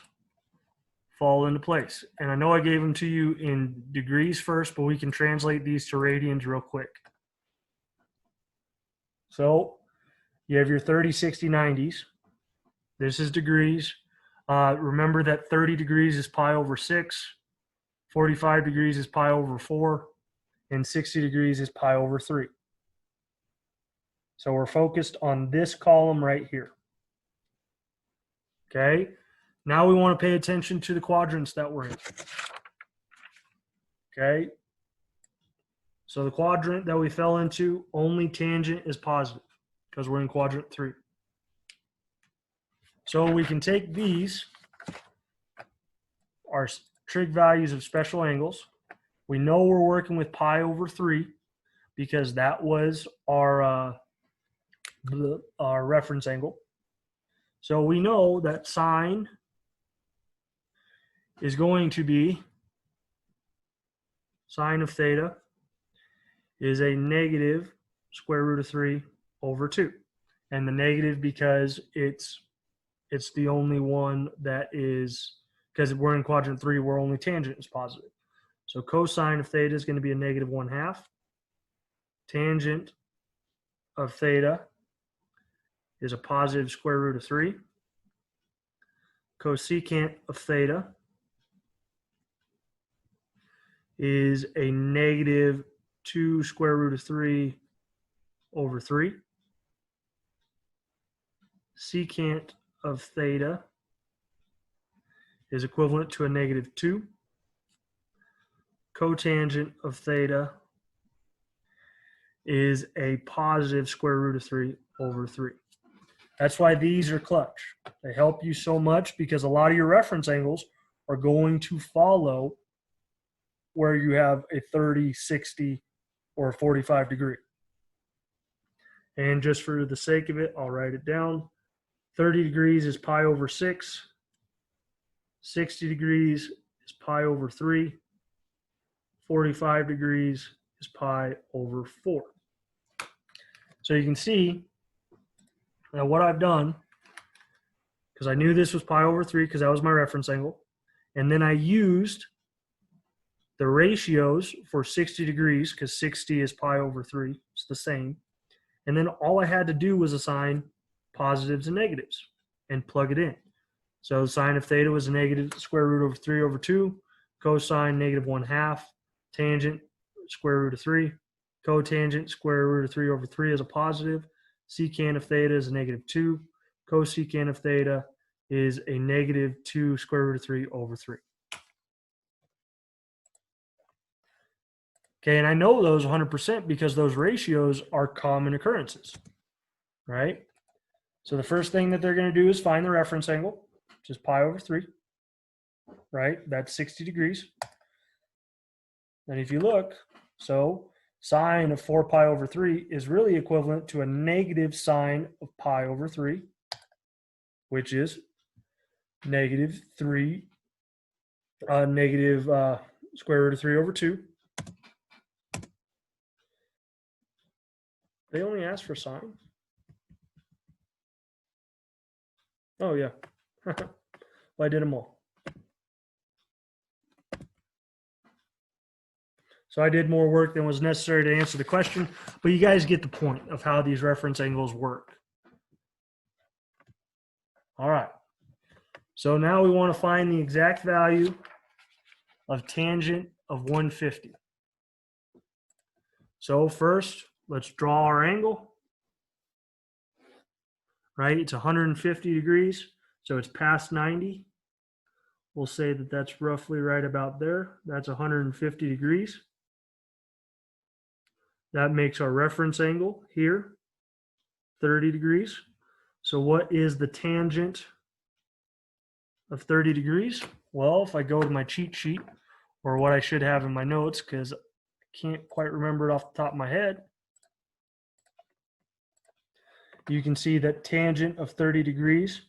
fall into place. And I know I gave them to you in degrees first, but we can translate these to radians real quick. So you have your 30, 60, 90s. This is degrees. Remember that 30 degrees is pi over 6, 45 degrees is pi over 4, and 60 degrees is pi over 3. So we're focused on this column right here. Okay, now we want to pay attention to the quadrants that we're in. Okay, so the quadrant that we fell into, only tangent is positive because we're in quadrant 3. So we can take these, our trig values of special angles. We know we're working with pi over 3 because that was our reference angle. So we know that sine is going to be, sine of theta is a negative square root of 3 over 2. And the negative because it's the only one that is, because we're in quadrant 3, where only tangent is positive. So cosine of theta is going to be a negative 1/2. Tangent of theta is a positive square root of 3. Cosecant of theta is a negative 2 square root of 3 over 3. Secant of theta is equivalent to a negative 2. Cotangent of theta is a positive square root of 3 over 3. That's why these are clutch. They help you so much because a lot of your reference angles are going to follow where you have a 30, 60, or 45 degree. And just for the sake of it, I'll write it down. 30 degrees is pi over 6. 60 degrees is pi over 3. 45 degrees is pi over 4. So you can see now what I've done, because I knew this was pi over 3 because that was my reference angle. And then I used the ratios for 60 degrees because 60 is pi over 3. It's the same. And then all I had to do was assign positives and negatives and plug it in. So sine of theta was a negative square root of 3 over 2. Cosine, negative 1/2. Tangent, square root of 3. Cotangent, square root of 3 over 3 is a positive. Secant of theta is a negative 2. Cosecant of theta is a negative 2 square root of 3 over 3. Okay, and I know those 100% because those ratios are common occurrences, right? So the first thing that they're going to do is find the reference angle, which is pi over 3, right? That's 60 degrees. And if you look, so sine of 4 pi over 3 is really equivalent to a negative sine of pi over 3, which is negative 3, negative square root of 3 over 2. They only asked for sine. Oh, yeah. Well, I did them all. So I did more work than was necessary to answer the question, but you guys get the point of how these reference angles work. All right. So now we want to find the exact value of tangent of 150. So first, let's draw our angle. Right? It's 150 degrees, so it's past 90. We'll say that that's roughly right about there. That's 150 degrees. That makes our reference angle here 30 degrees. So what is the tangent of 30 degrees? Well, if I go to my cheat sheet, or what I should have in my notes, because I can't quite remember it off the top of my head. You can see that tangent of 30 degrees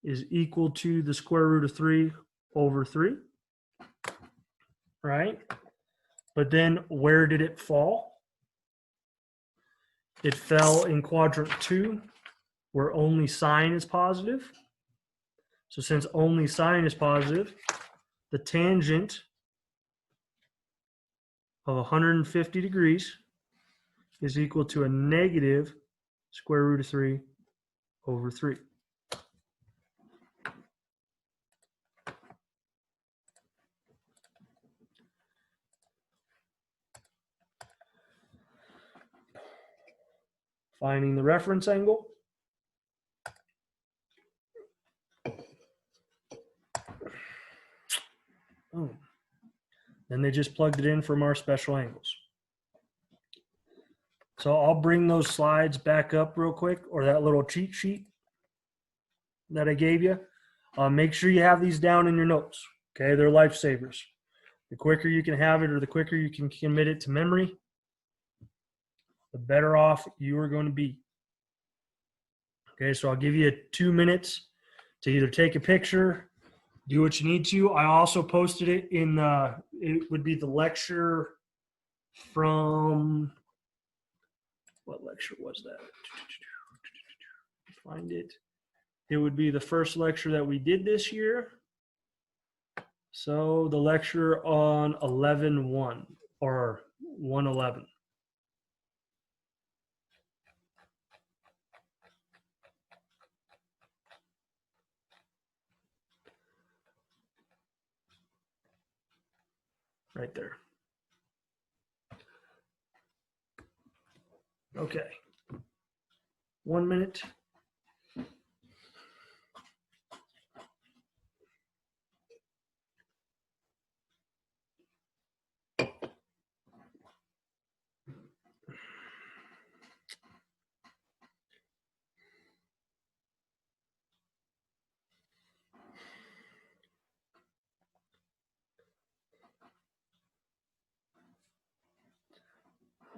is equal to the square root of 3 over 3, right? But then where did it fall? It fell in quadrant 2, where only sine is positive. So since only sine is positive, the tangent of 150 degrees is equal to a negative square root of 3 over 3. Finding the reference angle. Boom. Then they just plugged it in from our special angles. So I'll bring those slides back up real quick, or that little cheat sheet that I gave you. Make sure you have these down in your notes. Okay, they're lifesavers. The quicker you can have it, or the quicker you can commit it to memory, the better off you are going to be. Okay, so I'll give you 2 minutes to either take a picture, do what you need to. I also posted it in it would be the lecture from, what lecture was that? Find it. It would be the first lecture that we did this year. So the lecture on 11-1 or 111. Right there. Okay. 1 minute.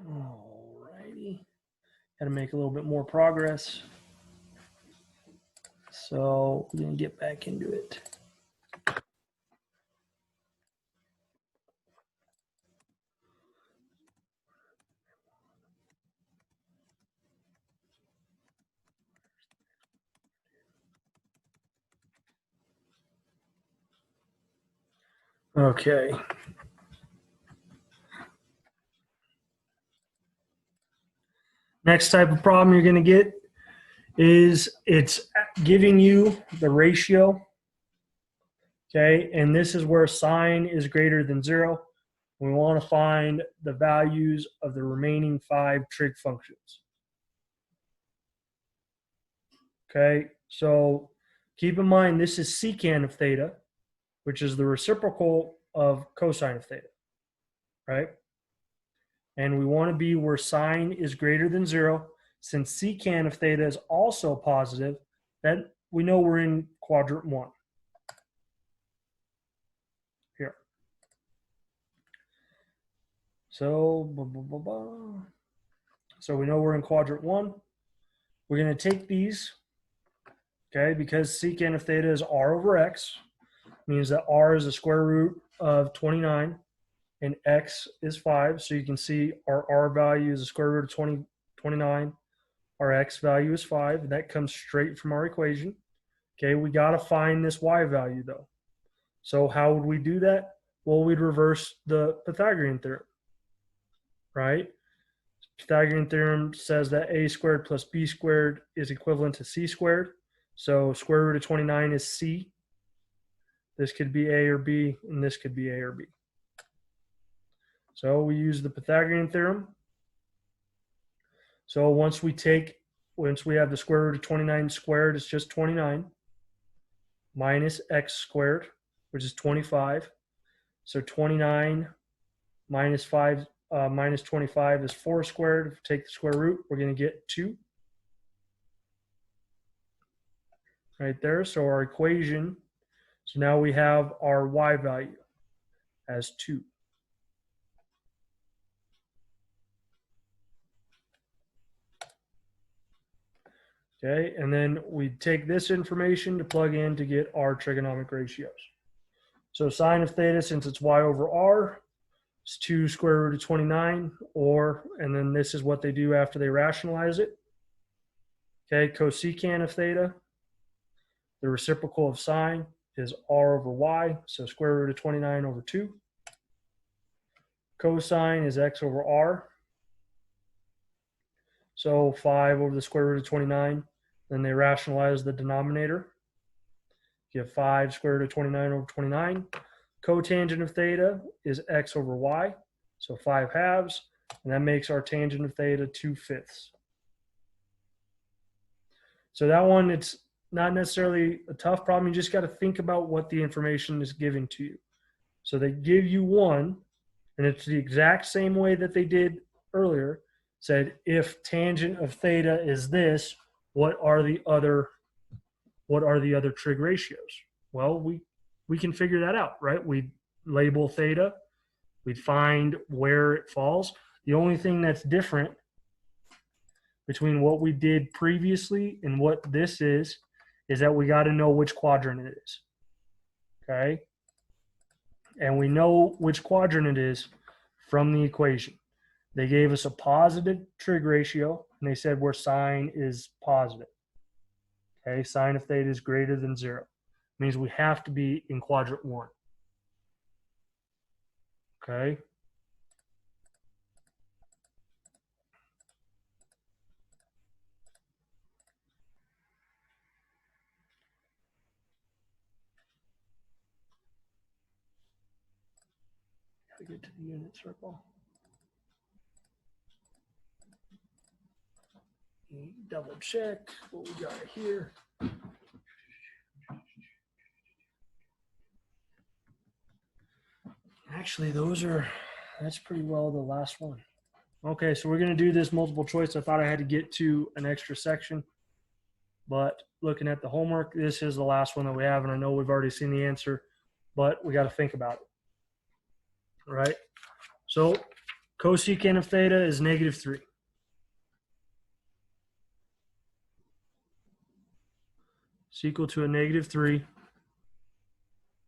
Alrighty. Got to make a little bit more progress. So we're going to get back into it. Okay. Next type of problem you're going to get is it's giving you the ratio. Okay, and this is where sine is greater than 0. We want to find the values of the remaining 5 trig functions. Okay, so keep in mind this is secant of theta, which is the reciprocal of cosine of theta, right? And we want to be where sine is greater than 0. Since secant of theta is also positive, then we know we're in quadrant 1. Here. So, so we know we're in quadrant 1. We're going to take these, okay, because secant of theta is r over x, means that r is the square root of 29 and x is 5. So you can see our r value is the square root of 29. Our x value is 5. That comes straight from our equation. Okay, we got to find this y value though. So how would we do that? Well, we'd reverse the Pythagorean theorem, right? Pythagorean theorem says that a squared plus b squared is equivalent to c squared. So square root of 29 is c. This could be a or b, and this could be a or b. So we use the Pythagorean theorem. So once we have the square root of 29 squared, it's just 29 minus x squared, which is 25. So 29 minus 5 minus 25 is 4 squared. If we take the square root, we're going to get 2. Right there. So our equation, so now we have our y value as 2. Okay, and then we take this information to plug in to get our trigonomic ratios. So sine of theta, since it's y over r, is 2 square root of 29, and then this is what they do after they rationalize it. Okay, cosecant of theta, the reciprocal of sine is r over y, so square root of 29 over 2. Cosine is x over r, so 5 over the square root of 29. Then they rationalize the denominator. You have 5 square root of 29 over 29. Cotangent of theta is x over y, so 5 halves, and that makes our tangent of theta 2/5. So that one, it's not necessarily a tough problem. You just got to think about what the information is giving to you. So they give you one, and it's the exact same way that they did earlier. Said if tangent of theta is this, what are the other trig ratios? Well, we can figure that out, right? We label theta, we find where it falls. The only thing that's different between what we did previously and what this is that we got to know which quadrant it is. Okay? And we know which quadrant it is from the equation. They gave us a positive trig ratio, and they said where sine is positive. Okay, sine of theta is greater than 0. It means we have to be in quadrant 1. Okay. Gotta get to the unit circle. Double check what we got here. Actually, that's pretty well the last one. Okay, so we're going to do this multiple choice. I thought I had to get to an extra section, but looking at the homework, this is the last one that we have, and I know we've already seen the answer, but we got to think about it. All right, so cosecant of theta is -3. It's equal to a -3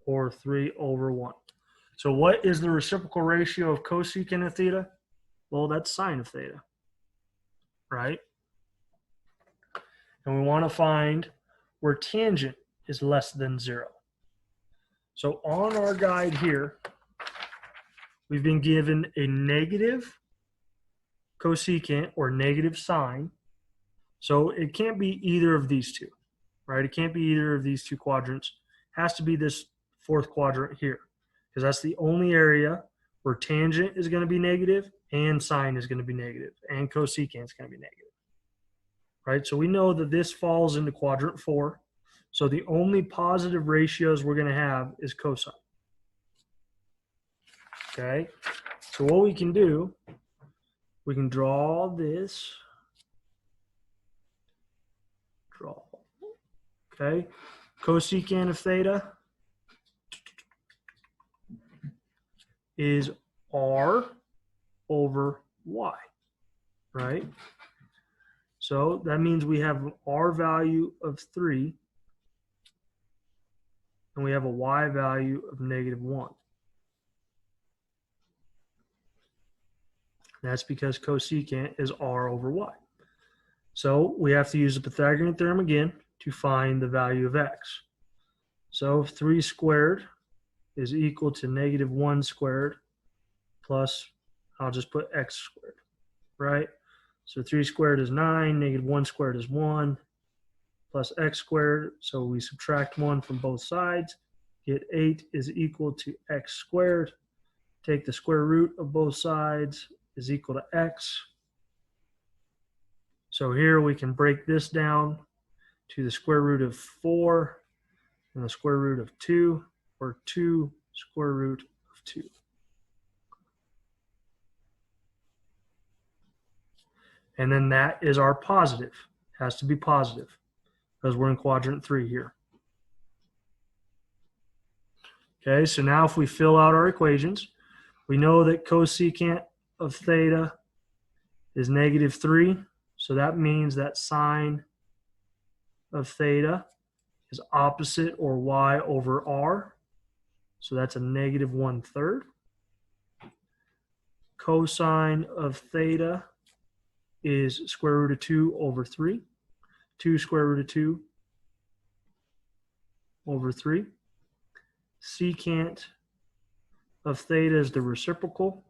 or 3 over 1. So what is the reciprocal ratio of cosecant of theta? Well, that's sine of theta, right? And we want to find where tangent is less than 0. So on our guide here, we've been given a negative cosecant or negative sine. So it can't be either of these two, right? It can't be either of these two quadrants. It has to be this fourth quadrant here, because that's the only area where tangent is going to be negative and sine is going to be negative and cosecant is going to be negative, right? So we know that this falls into quadrant 4. So the only positive ratios we're going to have is cosine. Okay, so what we can do, we can draw this. Okay, cosecant of theta is r over y, right? So that means we have an r value of 3 and we have a y value of -1. That's because cosecant is r over y. So we have to use the Pythagorean theorem again to find the value of x. So 3 squared is equal to -1 squared plus, I'll just put x squared, right? So 3 squared is 9, -1 squared is 1, plus x squared. So we subtract 1 from both sides, get 8 is equal to x squared. Take the square root of both sides is equal to x. So here we can break this down to the square root of 4 and the square root of 2, or 2 square root of 2. And then that is our positive. It has to be positive because we're in quadrant 3 here. Okay, so now if we fill out our equations, we know that cosecant of theta is -3. So that means that sine of theta is opposite or y over r. So that's a negative 1/3. Cosine of theta is square root of 2 over 3. 2 square root of 2 over 3. Secant of theta is the reciprocal.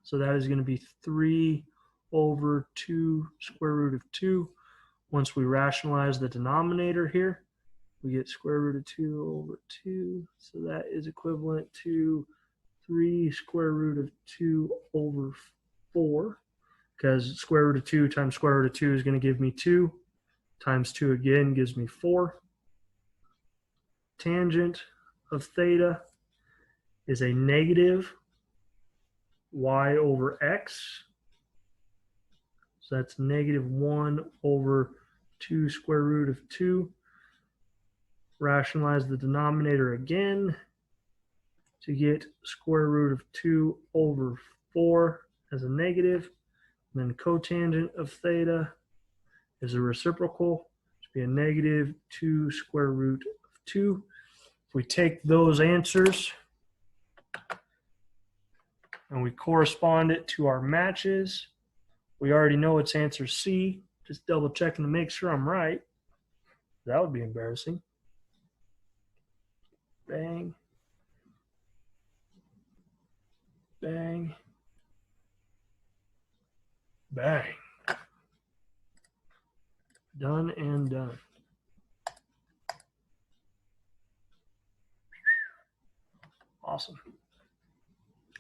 So that is going to be 3 over 2 square root of 2. Once we rationalize the denominator here, we get square root of 2 over 2. So that is equivalent to 3 square root of 2 over 4. Because square root of 2 times square root of 2 is going to give me 2. Times 2 again gives me 4. Tangent of theta is a negative y over x. So that's negative 1 over 2 square root of 2. Rationalize the denominator again to get square root of 2 over 4 as a negative. And then cotangent of theta is a reciprocal. It should be a negative 2 square root of 2. If we take those answers and we correspond it to our matches, we already know it's answer C. Just double checking to make sure I'm right. That would be embarrassing. Bang. Bang. Bang. Done and done. Awesome.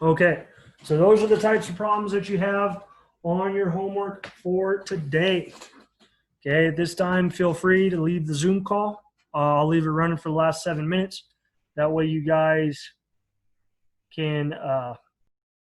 Okay, so those are the types of problems that you have on your homework for today. Okay, at this time, feel free to leave the Zoom call. I'll leave it running for the last 7 minutes. That way you guys can